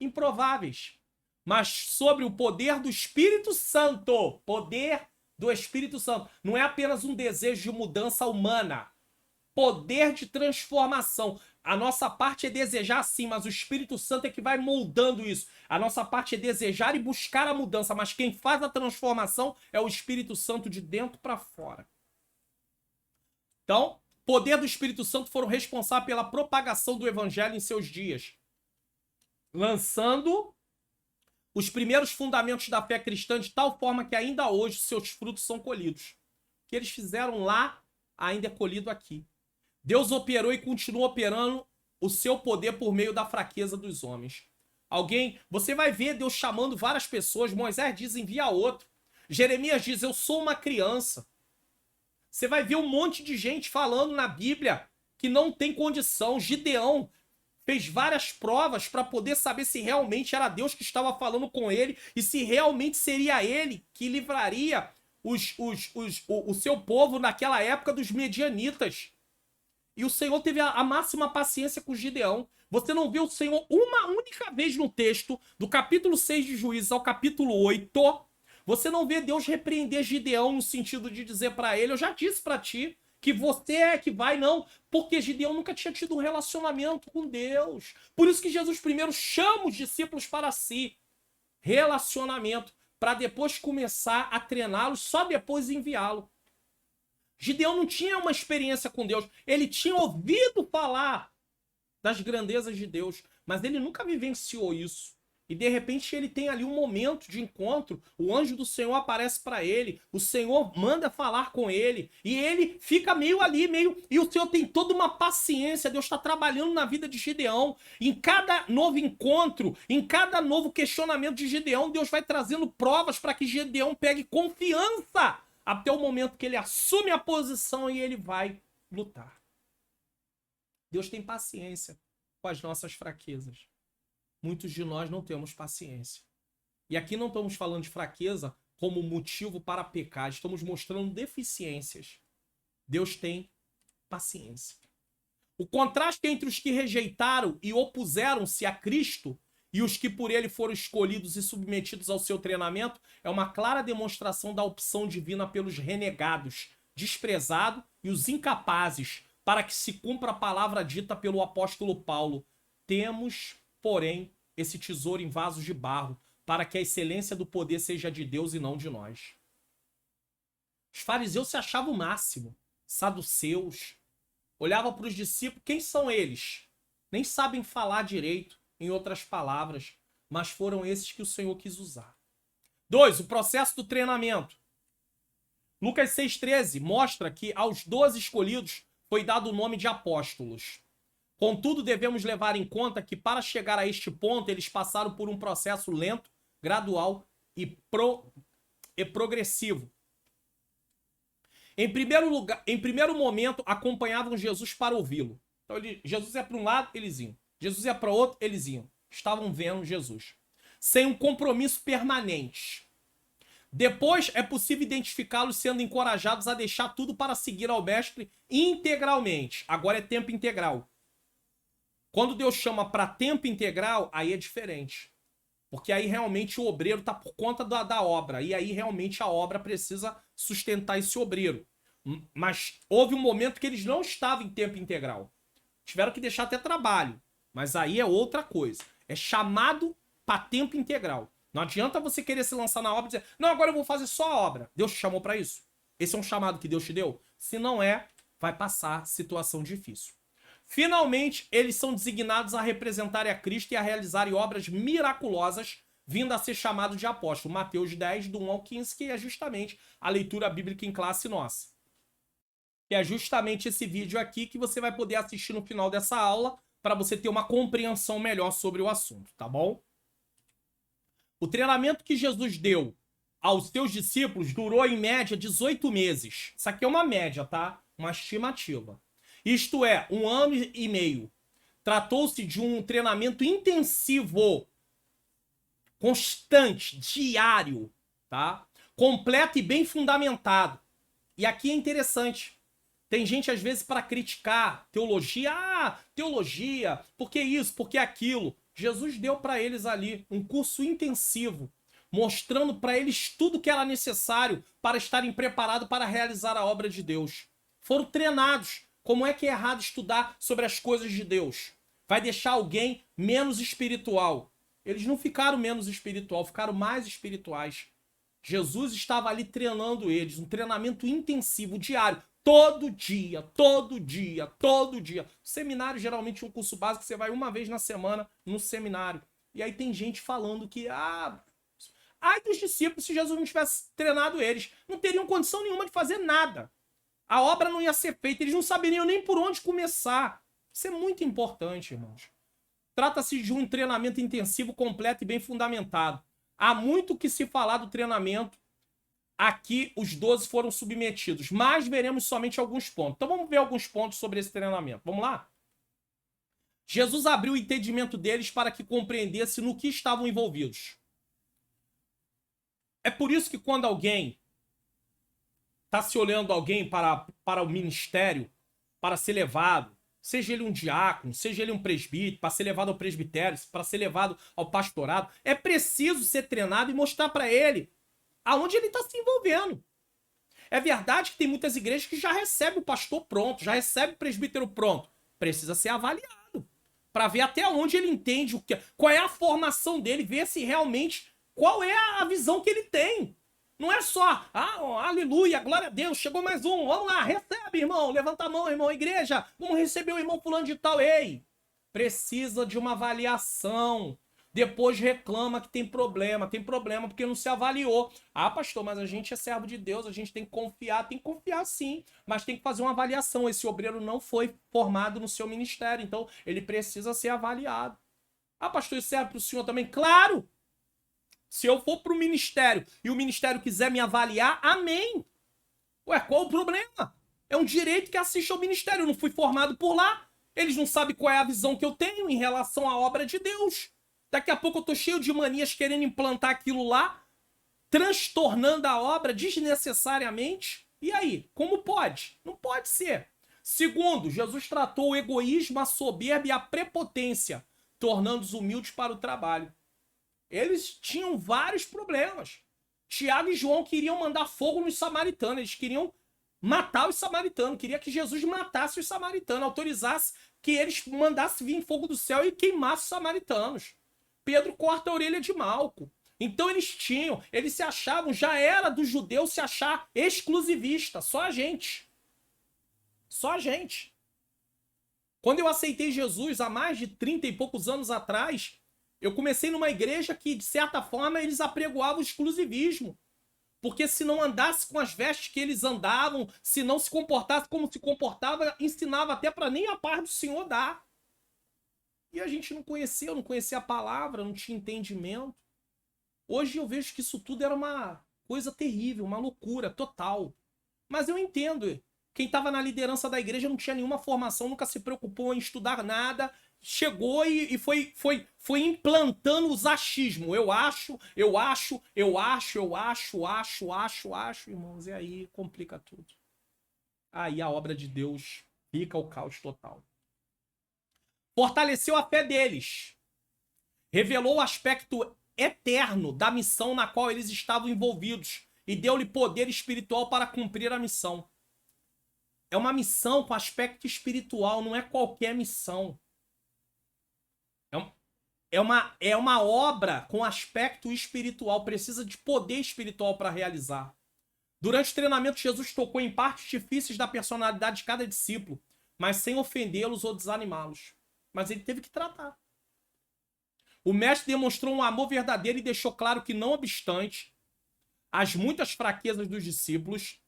Improváveis, mas sobre o poder do Espírito Santo. Poder do Espírito Santo. Não é apenas um desejo de mudança humana. Poder de transformação. A nossa parte é desejar sim, mas o Espírito Santo é que vai moldando isso. A nossa parte é desejar e buscar a mudança, mas quem faz a transformação é o Espírito Santo de dentro para fora. Então, poder do Espírito Santo foram responsáveis pela propagação do Evangelho em seus dias, lançando os primeiros fundamentos da fé cristã de tal forma que ainda hoje seus frutos são colhidos. O que eles fizeram lá ainda é colhido aqui. Deus operou e continua operando o seu poder por meio da fraqueza dos homens. Você vai ver Deus chamando várias pessoas. Moisés diz, envia outro. Jeremias diz, eu sou uma criança. Você vai ver um monte de gente falando na Bíblia que não tem condição. Gideão fez várias provas para poder saber se realmente era Deus que estava falando com ele e se realmente seria ele que livraria o seu povo naquela época dos medianitas. E o Senhor teve a máxima paciência com Gideão. Você não vê o Senhor uma única vez no texto, do capítulo 6 de Juízes ao capítulo 8. Você não vê Deus repreender Gideão no sentido de dizer para ele, eu já disse para ti que você é que vai, não. Porque Gideão nunca tinha tido um relacionamento com Deus. Por isso que Jesus primeiro chama os discípulos para si. Relacionamento. Para depois começar a treiná-los, só depois enviá-lo. Gideão não tinha uma experiência com Deus. Ele tinha ouvido falar das grandezas de Deus, mas ele nunca vivenciou isso. E de repente ele tem ali um momento de encontro, o anjo do Senhor aparece para ele, o Senhor manda falar com ele, e ele fica meio ali, e o Senhor tem toda uma paciência, Deus está trabalhando na vida de Gideão. Em cada novo encontro, em cada novo questionamento de Gideão, Deus vai trazendo provas para que Gideão pegue confiança, até o momento que ele assume a posição e ele vai lutar. Deus tem paciência com as nossas fraquezas. Muitos de nós não temos paciência. E aqui não estamos falando de fraqueza como motivo para pecar. Estamos mostrando deficiências. Deus tem paciência. O contraste entre os que rejeitaram e opuseram-se a Cristo e os que por ele foram escolhidos e submetidos ao seu treinamento é uma clara demonstração da opção divina pelos renegados, desprezados e os incapazes, para que se cumpra a palavra dita pelo apóstolo Paulo. Temos, porém, esse tesouro em vasos de barro, para que a excelência do poder seja de Deus e não de nós. Os fariseus se achavam o máximo, saduceus, olhavam para os discípulos, quem são eles? Nem sabem falar direito, em outras palavras, mas foram esses que o Senhor quis usar. 2. O processo do treinamento. Lucas 6,13 mostra que aos 12 escolhidos foi dado o nome de apóstolos. Contudo, devemos levar em conta que para chegar a este ponto, eles passaram por um processo lento, gradual e progressivo. Em primeiro momento, acompanhavam Jesus para ouvi-lo. Então, Jesus ia para um lado, eles iam. Jesus ia para outro, eles iam. Estavam vendo Jesus. Sem um compromisso permanente. Depois, é possível identificá-los sendo encorajados a deixar tudo para seguir ao mestre integralmente. Agora é tempo integral. Quando Deus chama para tempo integral, aí é diferente. Porque aí realmente o obreiro está por conta da obra. E aí realmente a obra precisa sustentar esse obreiro. Mas houve um momento que eles não estavam em tempo integral. Tiveram que deixar até trabalho. Mas aí é outra coisa. É chamado para tempo integral. Não adianta você querer se lançar na obra e dizer, não, agora eu vou fazer só a obra. Deus te chamou para isso? Esse é um chamado que Deus te deu? Se não é, vai passar situação difícil. Finalmente, eles são designados a representarem a Cristo e a realizarem obras miraculosas, vindo a ser chamados de apóstolo. Mateus 10, do 1 ao 15, que é justamente a leitura bíblica em classe nossa. Que é justamente esse vídeo aqui que você vai poder assistir no final dessa aula para você ter uma compreensão melhor sobre o assunto, tá bom? O treinamento que Jesus deu aos seus discípulos durou em média 18 meses. Isso aqui é uma média, tá? Uma estimativa. Isto é, 1 ano e meio. Tratou-se de um treinamento intensivo, constante, diário, tá? Completo e bem fundamentado. E aqui é interessante. Tem gente, às vezes, para criticar teologia. Ah, teologia, por que isso, por que aquilo? Jesus deu para eles ali um curso intensivo, mostrando para eles tudo que era necessário para estarem preparados para realizar a obra de Deus. Foram treinados. Como é que é errado estudar sobre as coisas de Deus? Vai deixar alguém menos espiritual. Eles não ficaram menos espiritual, ficaram mais espirituais. Jesus estava ali treinando eles, um treinamento intensivo, diário. Todo dia, todo dia, todo dia. Seminário, geralmente, um curso básico, você vai uma vez na semana no seminário. E aí tem gente falando que, ai dos discípulos, se Jesus não tivesse treinado eles, não teriam condição nenhuma de fazer nada. A obra não ia ser feita, eles não saberiam nem por onde começar. Isso é muito importante, irmãos. Trata-se de um treinamento intensivo, completo e bem fundamentado. Há muito que se falar do treinamento. Aqui os 12 foram submetidos, mas veremos somente alguns pontos. Então vamos ver alguns pontos sobre esse treinamento. Vamos lá? Jesus abriu o entendimento deles para que compreendesse no que estavam envolvidos. É por isso que quando alguém está se olhando para o ministério, para ser levado, seja ele um diácono, seja ele um presbítero, para ser levado ao presbitério, para ser levado ao pastorado, é preciso ser treinado e mostrar para ele aonde ele está se envolvendo. É verdade que tem muitas igrejas que já recebem o pastor pronto, já recebem o presbítero pronto. Precisa ser avaliado para ver até onde ele entende o que, qual é a formação dele, ver se realmente qual é a visão que ele tem. Não é só, aleluia, glória a Deus, chegou mais um, vamos lá, recebe, irmão, levanta a mão, irmão, igreja, vamos receber o irmão fulano de tal. Ei, precisa de uma avaliação. Depois reclama que tem problema porque não se avaliou. Ah, pastor, mas a gente é servo de Deus, a gente tem que confiar sim, mas tem que fazer uma avaliação. Esse obreiro não foi formado no seu ministério, então ele precisa ser avaliado. Ah, pastor, isso serve para o senhor também? Claro! Se eu for para o ministério e o ministério quiser me avaliar, amém. Ué, qual o problema? É um direito que assiste ao ministério. Eu não fui formado por lá. Eles não sabem qual é a visão que eu tenho em relação à obra de Deus. Daqui a pouco eu tô cheio de manias querendo implantar aquilo lá, transtornando a obra desnecessariamente. E aí, como pode? Não pode ser. Segundo, Jesus tratou o egoísmo, a soberba e a prepotência, tornando-os humildes para o trabalho. Eles tinham vários problemas. Tiago e João queriam mandar fogo nos samaritanos. Eles queriam matar os samaritanos. Queria que Jesus matasse os samaritanos. Autorizasse que eles mandassem vir fogo do céu e queimasse os samaritanos. Pedro corta a orelha de Malco. Então eles se achavam, já era do judeu se achar exclusivista. Só a gente. Só a gente. Quando eu aceitei Jesus há mais de 30 e poucos anos atrás, eu comecei numa igreja que, de certa forma, eles apregoavam o exclusivismo. Porque se não andasse com as vestes que eles andavam, se não se comportasse como se comportava, ensinava até para nem a paz do Senhor dar. E a gente não conhecia a palavra, não tinha entendimento. Hoje eu vejo que isso tudo era uma coisa terrível, uma loucura total. Mas eu entendo. Quem estava na liderança da igreja não tinha nenhuma formação, nunca se preocupou em estudar nada. Chegou e foi implantando os achismos. Eu acho, irmãos. E aí complica tudo. Aí a obra de Deus fica o caos total. Fortaleceu a fé deles. Revelou o aspecto eterno da missão na qual eles estavam envolvidos. E deu-lhe poder espiritual para cumprir a missão. É uma missão com aspecto espiritual, não é qualquer missão. É uma obra com aspecto espiritual, precisa de poder espiritual para realizar. Durante o treinamento, Jesus tocou em partes difíceis da personalidade de cada discípulo, mas sem ofendê-los ou desanimá-los. Mas ele teve que tratar. O mestre demonstrou um amor verdadeiro e deixou claro que, não obstante as muitas fraquezas dos discípulos,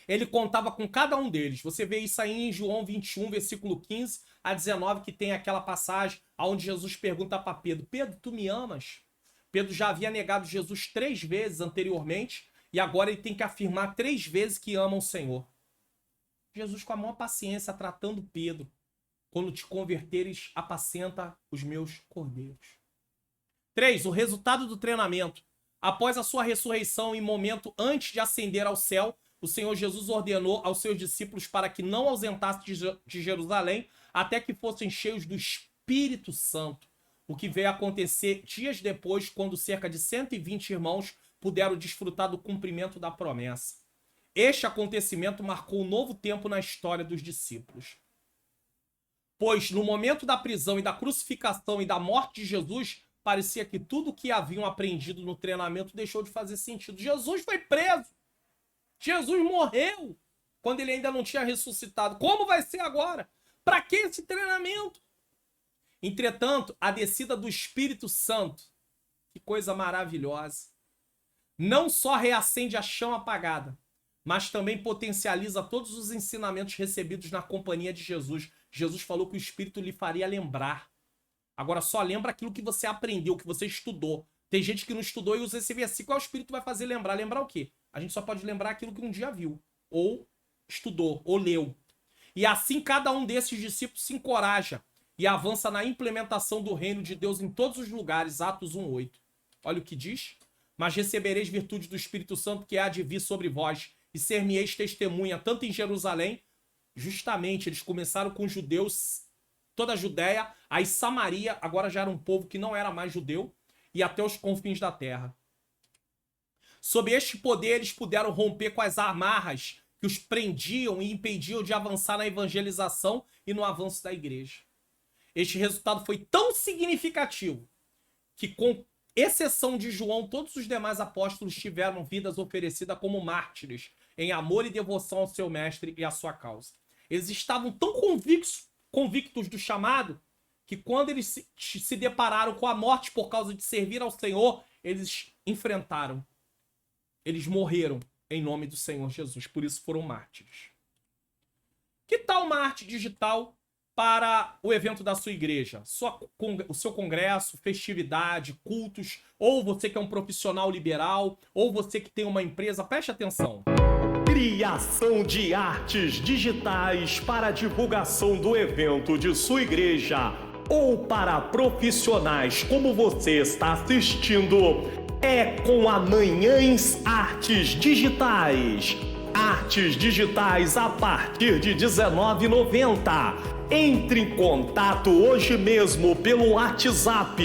ele contava com cada um deles. Você vê isso aí em João 21, versículo 15 a 19, que tem aquela passagem onde Jesus pergunta para Pedro: Pedro, tu me amas? Pedro já havia negado Jesus 3 vezes anteriormente e agora ele tem que afirmar 3 vezes que ama o Senhor. Jesus, com a maior paciência, tratando Pedro: quando te converteres, apacenta os meus cordeiros. 3. O resultado do treinamento. Após a sua ressurreição e momento antes de ascender ao céu, o Senhor Jesus ordenou aos seus discípulos para que não ausentassem de Jerusalém até que fossem cheios do Espírito Santo. O que veio a acontecer dias depois, quando cerca de 120 irmãos puderam desfrutar do cumprimento da promessa. Este acontecimento marcou um novo tempo na história dos discípulos. Pois no momento da prisão e da crucificação e da morte de Jesus, parecia que tudo o que haviam aprendido no treinamento deixou de fazer sentido. Jesus foi preso. Jesus morreu quando ele ainda não tinha ressuscitado. Como vai ser agora? Para que esse treinamento? Entretanto, a descida do Espírito Santo, que coisa maravilhosa, não só reacende a chama apagada, mas também potencializa todos os ensinamentos recebidos na companhia de Jesus. Jesus falou que o Espírito lhe faria lembrar. Agora só lembra aquilo que você aprendeu, que você estudou. Tem gente que não estudou e usa esse versículo. O Espírito vai fazer lembrar. Lembrar o quê? A gente só pode lembrar aquilo que um dia viu, ou estudou, ou leu. E assim cada um desses discípulos se encoraja e avança na implementação do reino de Deus em todos os lugares. Atos 1:8. Olha o que diz. Mas recebereis virtude do Espírito Santo que há de vir sobre vós, e ser-me-eis testemunha tanto em Jerusalém, Justamente, eles começaram com judeus, toda a Judéia, aí Samaria, agora já era um povo que não era mais judeu, e até os confins da terra. Sob este poder, eles puderam romper com as amarras que os prendiam e impediam de avançar na evangelização e no avanço da igreja. Este resultado foi tão significativo que, com exceção de João, todos os demais apóstolos tiveram vidas oferecidas como mártires, em amor e devoção ao seu mestre e à sua causa. Eles estavam tão convictos do chamado que, quando eles se depararam com a morte por causa de servir ao Senhor, eles enfrentaram. Eles morreram em nome do Senhor Jesus. Por isso foram mártires. Que tal uma arte digital para o evento da sua igreja? O seu congresso, festividade, cultos, ou você que é um profissional liberal, ou você que tem uma empresa, preste atenção. Criação de artes digitais para a divulgação do evento de sua igreja ou para profissionais como você está assistindo é com a Manhãs Artes Digitais. Artes digitais a partir de R$19,90. Entre em contato hoje mesmo pelo WhatsApp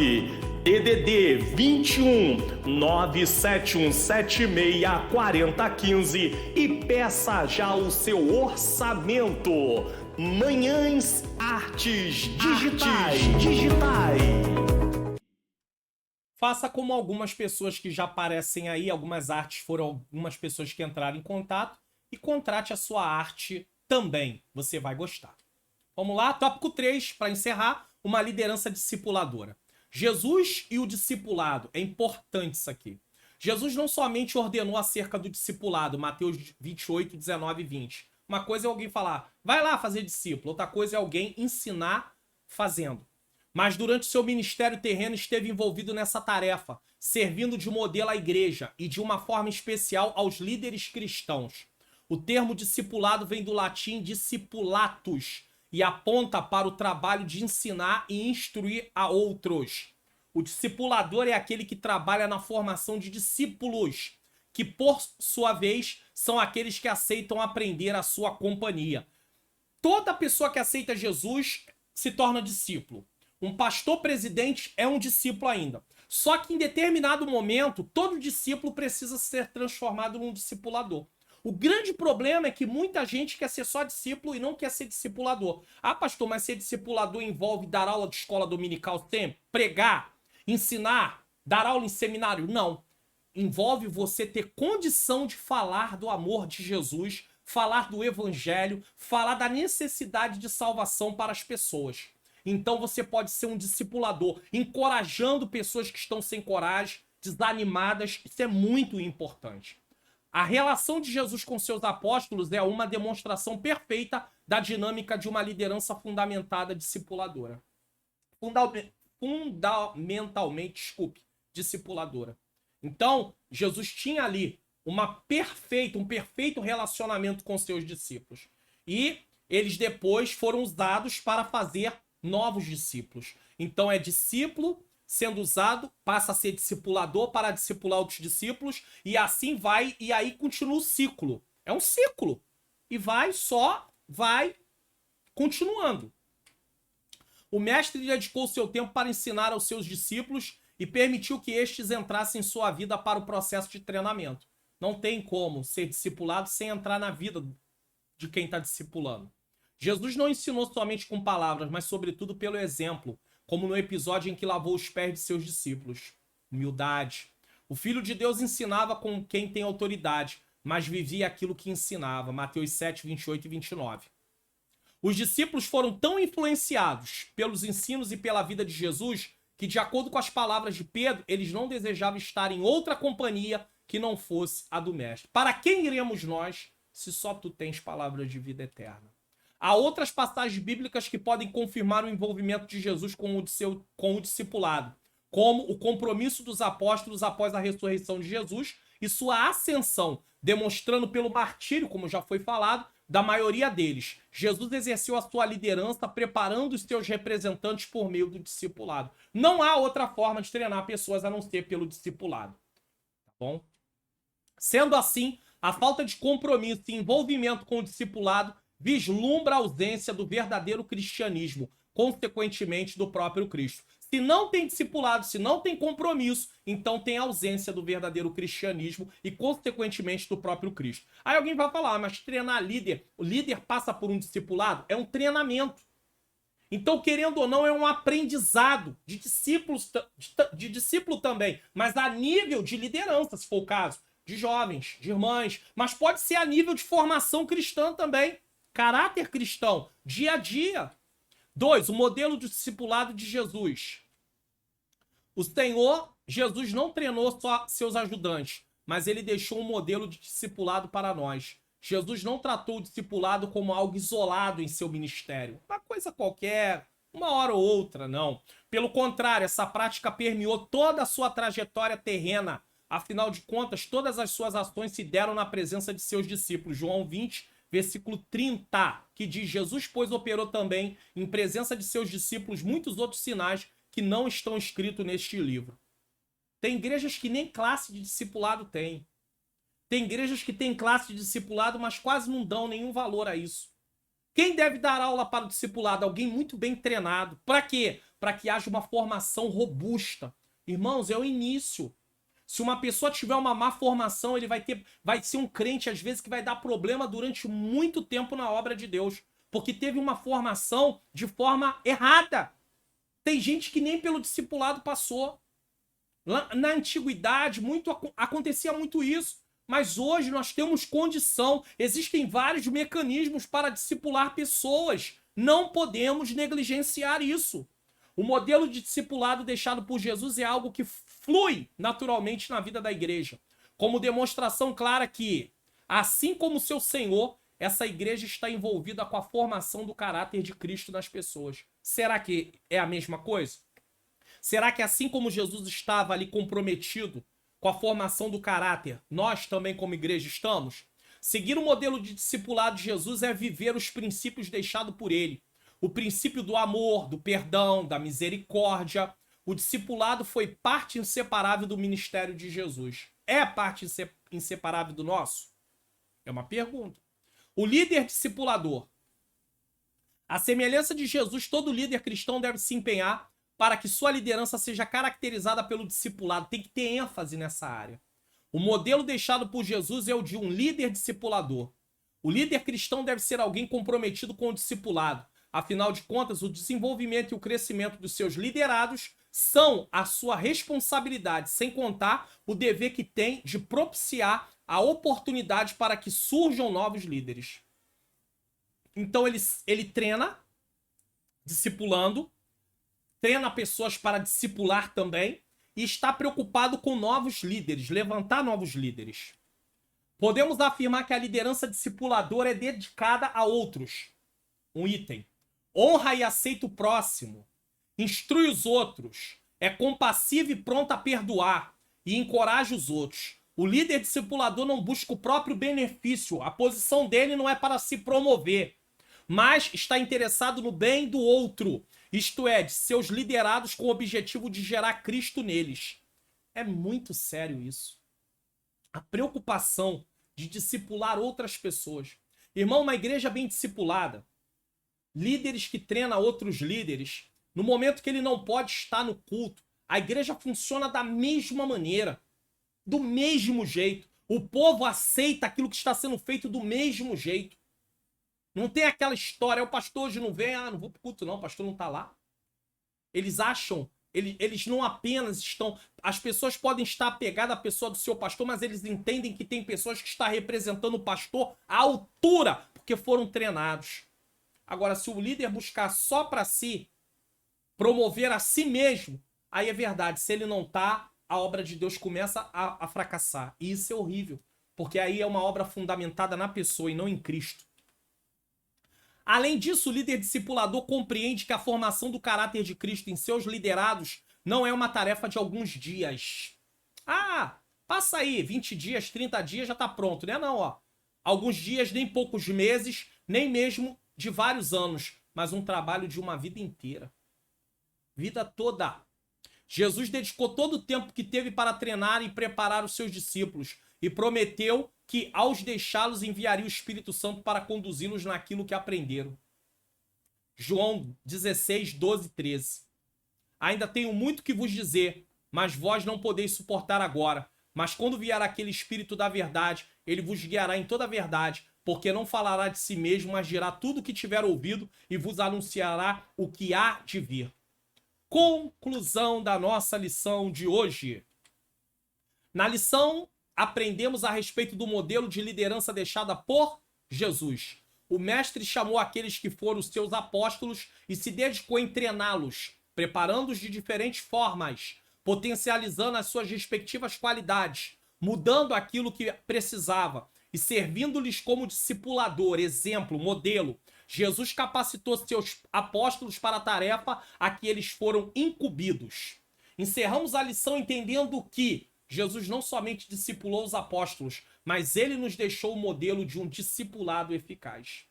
DDD 21 97176 4015 e peça já o seu orçamento. Manhãs Artes Digitais. Faça como algumas pessoas que já aparecem aí, algumas artes foram algumas pessoas que entraram em contato, e contrate a sua arte também. Você vai gostar. Vamos lá, tópico 3, para encerrar, uma liderança discipuladora. Jesus e o discipulado, é importante isso aqui. Jesus não somente ordenou acerca do discipulado, Mateus 28, 19 e 20. Uma coisa é alguém falar, vai lá fazer discípulo. Outra coisa é alguém ensinar fazendo. Mas durante seu ministério terreno esteve envolvido nessa tarefa, servindo de modelo à igreja e de uma forma especial aos líderes cristãos. O termo discipulado vem do latim discipulatus e aponta para o trabalho de ensinar e instruir a outros. O discipulador é aquele que trabalha na formação de discípulos, que por sua vez são aqueles que aceitam aprender a sua companhia. Toda pessoa que aceita Jesus se torna discípulo. Um pastor presidente é um discípulo ainda. Só que em determinado momento, todo discípulo precisa ser transformado num discipulador. O grande problema é que muita gente quer ser só discípulo e não quer ser discipulador. Ah, pastor, mas ser discipulador envolve dar aula de escola dominical sempre? Pregar? Ensinar? Dar aula em seminário? Não. Envolve você ter condição de falar do amor de Jesus, falar do evangelho, falar da necessidade de salvação para as pessoas. Então você pode ser um discipulador, encorajando pessoas que estão sem coragem, desanimadas. Isso é muito importante. A relação de Jesus com seus apóstolos é uma demonstração perfeita da dinâmica de uma liderança fundamentada discipuladora. Fundamentalmente, discipuladora. Então, Jesus tinha ali um perfeito relacionamento com seus discípulos. E eles depois foram usados para fazer novos discípulos. Então é discípulo sendo usado, passa a ser discipulador para discipular outros discípulos, e assim vai, e aí continua o ciclo. É um ciclo. E vai continuando. O mestre dedicou seu tempo para ensinar aos seus discípulos e permitiu que estes entrassem em sua vida para o processo de treinamento. Não tem como ser discipulado sem entrar na vida de quem está discipulando. Jesus não ensinou somente com palavras, mas sobretudo pelo exemplo, como no episódio em que lavou os pés de seus discípulos. Humildade. O Filho de Deus ensinava com quem tem autoridade, mas vivia aquilo que ensinava. Mateus 7, 28 e 29. Os discípulos foram tão influenciados pelos ensinos e pela vida de Jesus que, de acordo com as palavras de Pedro, eles não desejavam estar em outra companhia que não fosse a do Mestre. Para quem iremos nós, se só tu tens palavras de vida eterna? Há outras passagens bíblicas que podem confirmar o envolvimento de Jesus com o discipulado, como o compromisso dos apóstolos após a ressurreição de Jesus e sua ascensão, demonstrando pelo martírio, como já foi falado, da maioria deles. Jesus exerceu a sua liderança preparando os seus representantes por meio do discipulado. Não há outra forma de treinar pessoas a não ser pelo discipulado. Tá bom? Sendo assim, a falta de compromisso e envolvimento com o discipulado vislumbra a ausência do verdadeiro cristianismo, consequentemente do próprio Cristo. Se não tem discipulado, se não tem compromisso, então tem ausência do verdadeiro cristianismo e, consequentemente, do próprio Cristo. Aí alguém vai falar, mas treinar líder, o líder passa por um discipulado? É um treinamento. Então, querendo ou não, é um aprendizado de discípulos, de discípulo também, mas a nível de liderança, se for o caso, de jovens, de irmãs, mas pode ser a nível de formação cristã também, caráter cristão, dia a dia. 2, o modelo do discipulado de Jesus. O Senhor, Jesus não treinou só seus ajudantes, mas ele deixou um modelo de discipulado para nós. Jesus não tratou o discipulado como algo isolado em seu ministério. Uma coisa qualquer, uma hora ou outra, não. Pelo contrário, essa prática permeou toda a sua trajetória terrena. Afinal de contas, todas as suas ações se deram na presença de seus discípulos. João 20, versículo 30, que diz: Jesus, pois, operou também, em presença de seus discípulos, muitos outros sinais que não estão escritos neste livro. Tem igrejas que nem classe de discipulado tem. Tem igrejas que têm classe de discipulado, mas quase não dão nenhum valor a isso. Quem deve dar aula para o discipulado? Alguém muito bem treinado. Para quê? Para que haja uma formação robusta. Irmãos, é o início. Se uma pessoa tiver uma má formação, ele vai ser um crente, às vezes, que vai dar problema durante muito tempo na obra de Deus. Porque teve uma formação de forma errada. Tem gente que nem pelo discipulado passou. Lá na antiguidade, acontecia muito isso. Mas hoje nós temos condição. Existem vários mecanismos para discipular pessoas. Não podemos negligenciar isso. O modelo de discipulado deixado por Jesus é algo que flui naturalmente na vida da igreja, como demonstração clara que, assim como seu Senhor, essa igreja está envolvida com a formação do caráter de Cristo nas pessoas. Será que é a mesma coisa? Será que assim como Jesus estava ali comprometido com a formação do caráter, nós também como igreja estamos? Seguir o modelo de discipulado de Jesus é viver os princípios deixados por ele. O princípio do amor, do perdão, da misericórdia. O discipulado foi parte inseparável do ministério de Jesus. É parte inseparável do nosso? É uma pergunta. O líder discipulador. À semelhança de Jesus, todo líder cristão deve se empenhar para que sua liderança seja caracterizada pelo discipulado. Tem que ter ênfase nessa área. O modelo deixado por Jesus é o de um líder discipulador. O líder cristão deve ser alguém comprometido com o discipulado. Afinal de contas, o desenvolvimento e o crescimento dos seus liderados são a sua responsabilidade, sem contar o dever que tem de propiciar a oportunidade para que surjam novos líderes. Então ele treina, discipulando, treina pessoas para discipular também e está preocupado com novos líderes, levantar novos líderes. Podemos afirmar que a liderança discipuladora é dedicada a outros. Um item. Honra e aceita o próximo. Instrui os outros. É compassivo e pronto a perdoar. E encoraja os outros. O líder discipulador não busca o próprio benefício. A posição dele não é para se promover, mas está interessado no bem do outro. Isto é, de seus liderados com o objetivo de gerar Cristo neles. É muito sério isso. A preocupação de discipular outras pessoas. Irmão, uma igreja bem discipulada, líderes que treinam outros líderes, no momento que ele não pode estar no culto, a igreja funciona da mesma maneira, do mesmo jeito. O povo aceita aquilo que está sendo feito do mesmo jeito. Não tem aquela história, o pastor hoje não vem, não vou pro culto não, o pastor não tá lá. Eles acham, eles não apenas estão... As pessoas podem estar apegadas à pessoa do seu pastor, mas eles entendem que tem pessoas que estão representando o pastor à altura, porque foram treinados. Agora, se o líder buscar só para si, promover a si mesmo, aí é verdade, se ele não tá, a obra de Deus começa a fracassar. E isso é horrível, porque aí é uma obra fundamentada na pessoa e não em Cristo. Além disso, o líder discipulador compreende que a formação do caráter de Cristo em seus liderados não é uma tarefa de alguns dias. Ah, passa aí, 20 dias, 30 dias, já tá pronto, né? Não, ó. Alguns dias, nem poucos meses, nem mesmo de vários anos, mas um trabalho de uma vida inteira. Vida toda. Jesus dedicou todo o tempo que teve para treinar e preparar os seus discípulos. e prometeu que aos deixá-los enviaria o Espírito Santo para conduzi-los naquilo que aprenderam. João 16, 12, 13. Ainda tenho muito que vos dizer, mas vós não podeis suportar agora. Mas quando vier aquele Espírito da verdade, ele vos guiará em toda a verdade, porque não falará de si mesmo, mas dirá tudo o que tiver ouvido e vos anunciará o que há de vir. Conclusão da nossa lição de hoje. Na lição, aprendemos a respeito do modelo de liderança deixada por Jesus. O mestre chamou aqueles que foram os seus apóstolos e se dedicou em treiná-los, preparando-os de diferentes formas, potencializando as suas respectivas qualidades, mudando aquilo que precisava e servindo-lhes como discipulador, exemplo, modelo. Jesus capacitou seus apóstolos para a tarefa a que eles foram incumbidos. Encerramos a lição entendendo que Jesus não somente discipulou os apóstolos, mas ele nos deixou o modelo de um discipulado eficaz.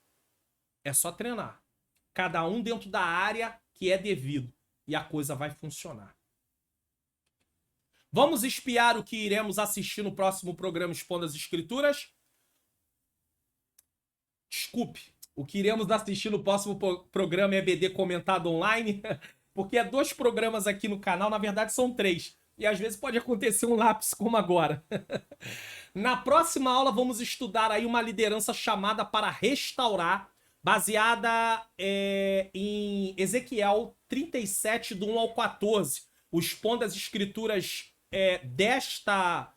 É só treinar. Cada um dentro da área que é devido. E a coisa vai funcionar. Vamos espiar o que iremos assistir no próximo programa Expondo as Escrituras? Desculpe. O que iremos assistir no próximo programa EBD Comentado Online, porque é 2 programas aqui no canal, na verdade são 3. E às vezes pode acontecer um lápis como agora. Na próxima aula vamos estudar aí uma liderança chamada para restaurar, baseada em Ezequiel 37, do 1 ao 14. O Expondo as Escrituras desta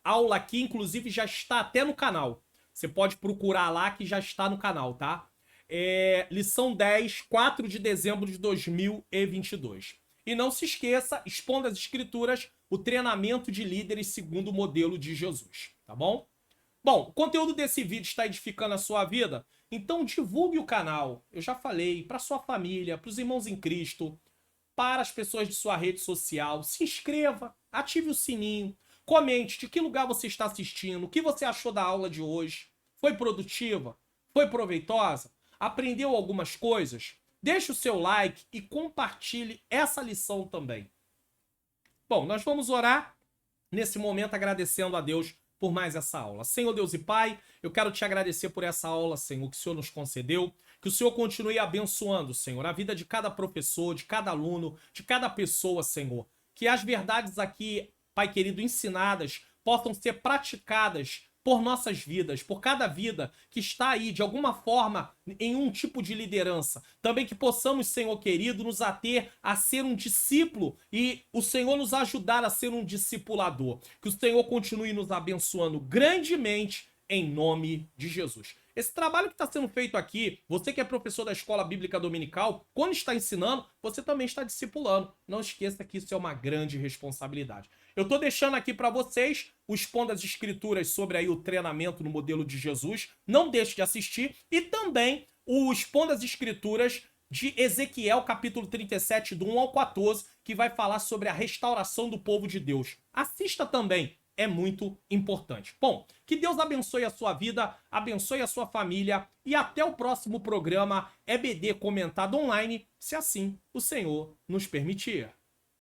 aula aqui, inclusive, já está até no canal. Você pode procurar lá que já está no canal, tá? Lição 10, 4 de dezembro de 2022. E não se esqueça, Expondo as Escrituras, o treinamento de líderes segundo o modelo de Jesus, tá bom? Bom, o conteúdo desse vídeo está edificando a sua vida? Então divulgue o canal, eu já falei, para sua família, para os irmãos em Cristo, para as pessoas de sua rede social. Se inscreva, ative o sininho, comente de que lugar você está assistindo, o que você achou da aula de hoje. Foi produtiva? Foi proveitosa? Aprendeu algumas coisas? Deixe o seu like e compartilhe essa lição também. Bom, nós vamos orar nesse momento agradecendo a Deus por mais essa aula. Senhor Deus e Pai, eu quero te agradecer por essa aula, Senhor, que o Senhor nos concedeu. Que o Senhor continue abençoando, Senhor, a vida de cada professor, de cada aluno, de cada pessoa, Senhor. Que as verdades aqui, Pai querido, ensinadas, possam ser praticadas por nossas vidas, por cada vida que está aí, de alguma forma, em um tipo de liderança. Também que possamos, Senhor querido, nos ater a ser um discípulo e o Senhor nos ajudar a ser um discipulador. Que o Senhor continue nos abençoando grandemente em nome de Jesus. Esse trabalho que está sendo feito aqui, você que é professor da Escola Bíblica Dominical, quando está ensinando, você também está discipulando. Não esqueça que isso é uma grande responsabilidade. Eu estou deixando aqui para vocês o Expondo as Escrituras sobre aí o treinamento no modelo de Jesus. Não deixe de assistir. E também o Expondo as Escrituras de Ezequiel, capítulo 37, do 1 ao 14, que vai falar sobre a restauração do povo de Deus. Assista também. É muito importante. Bom, que Deus abençoe a sua vida, abençoe a sua família e até o próximo programa EBD Comentado Online, se assim o Senhor nos permitir.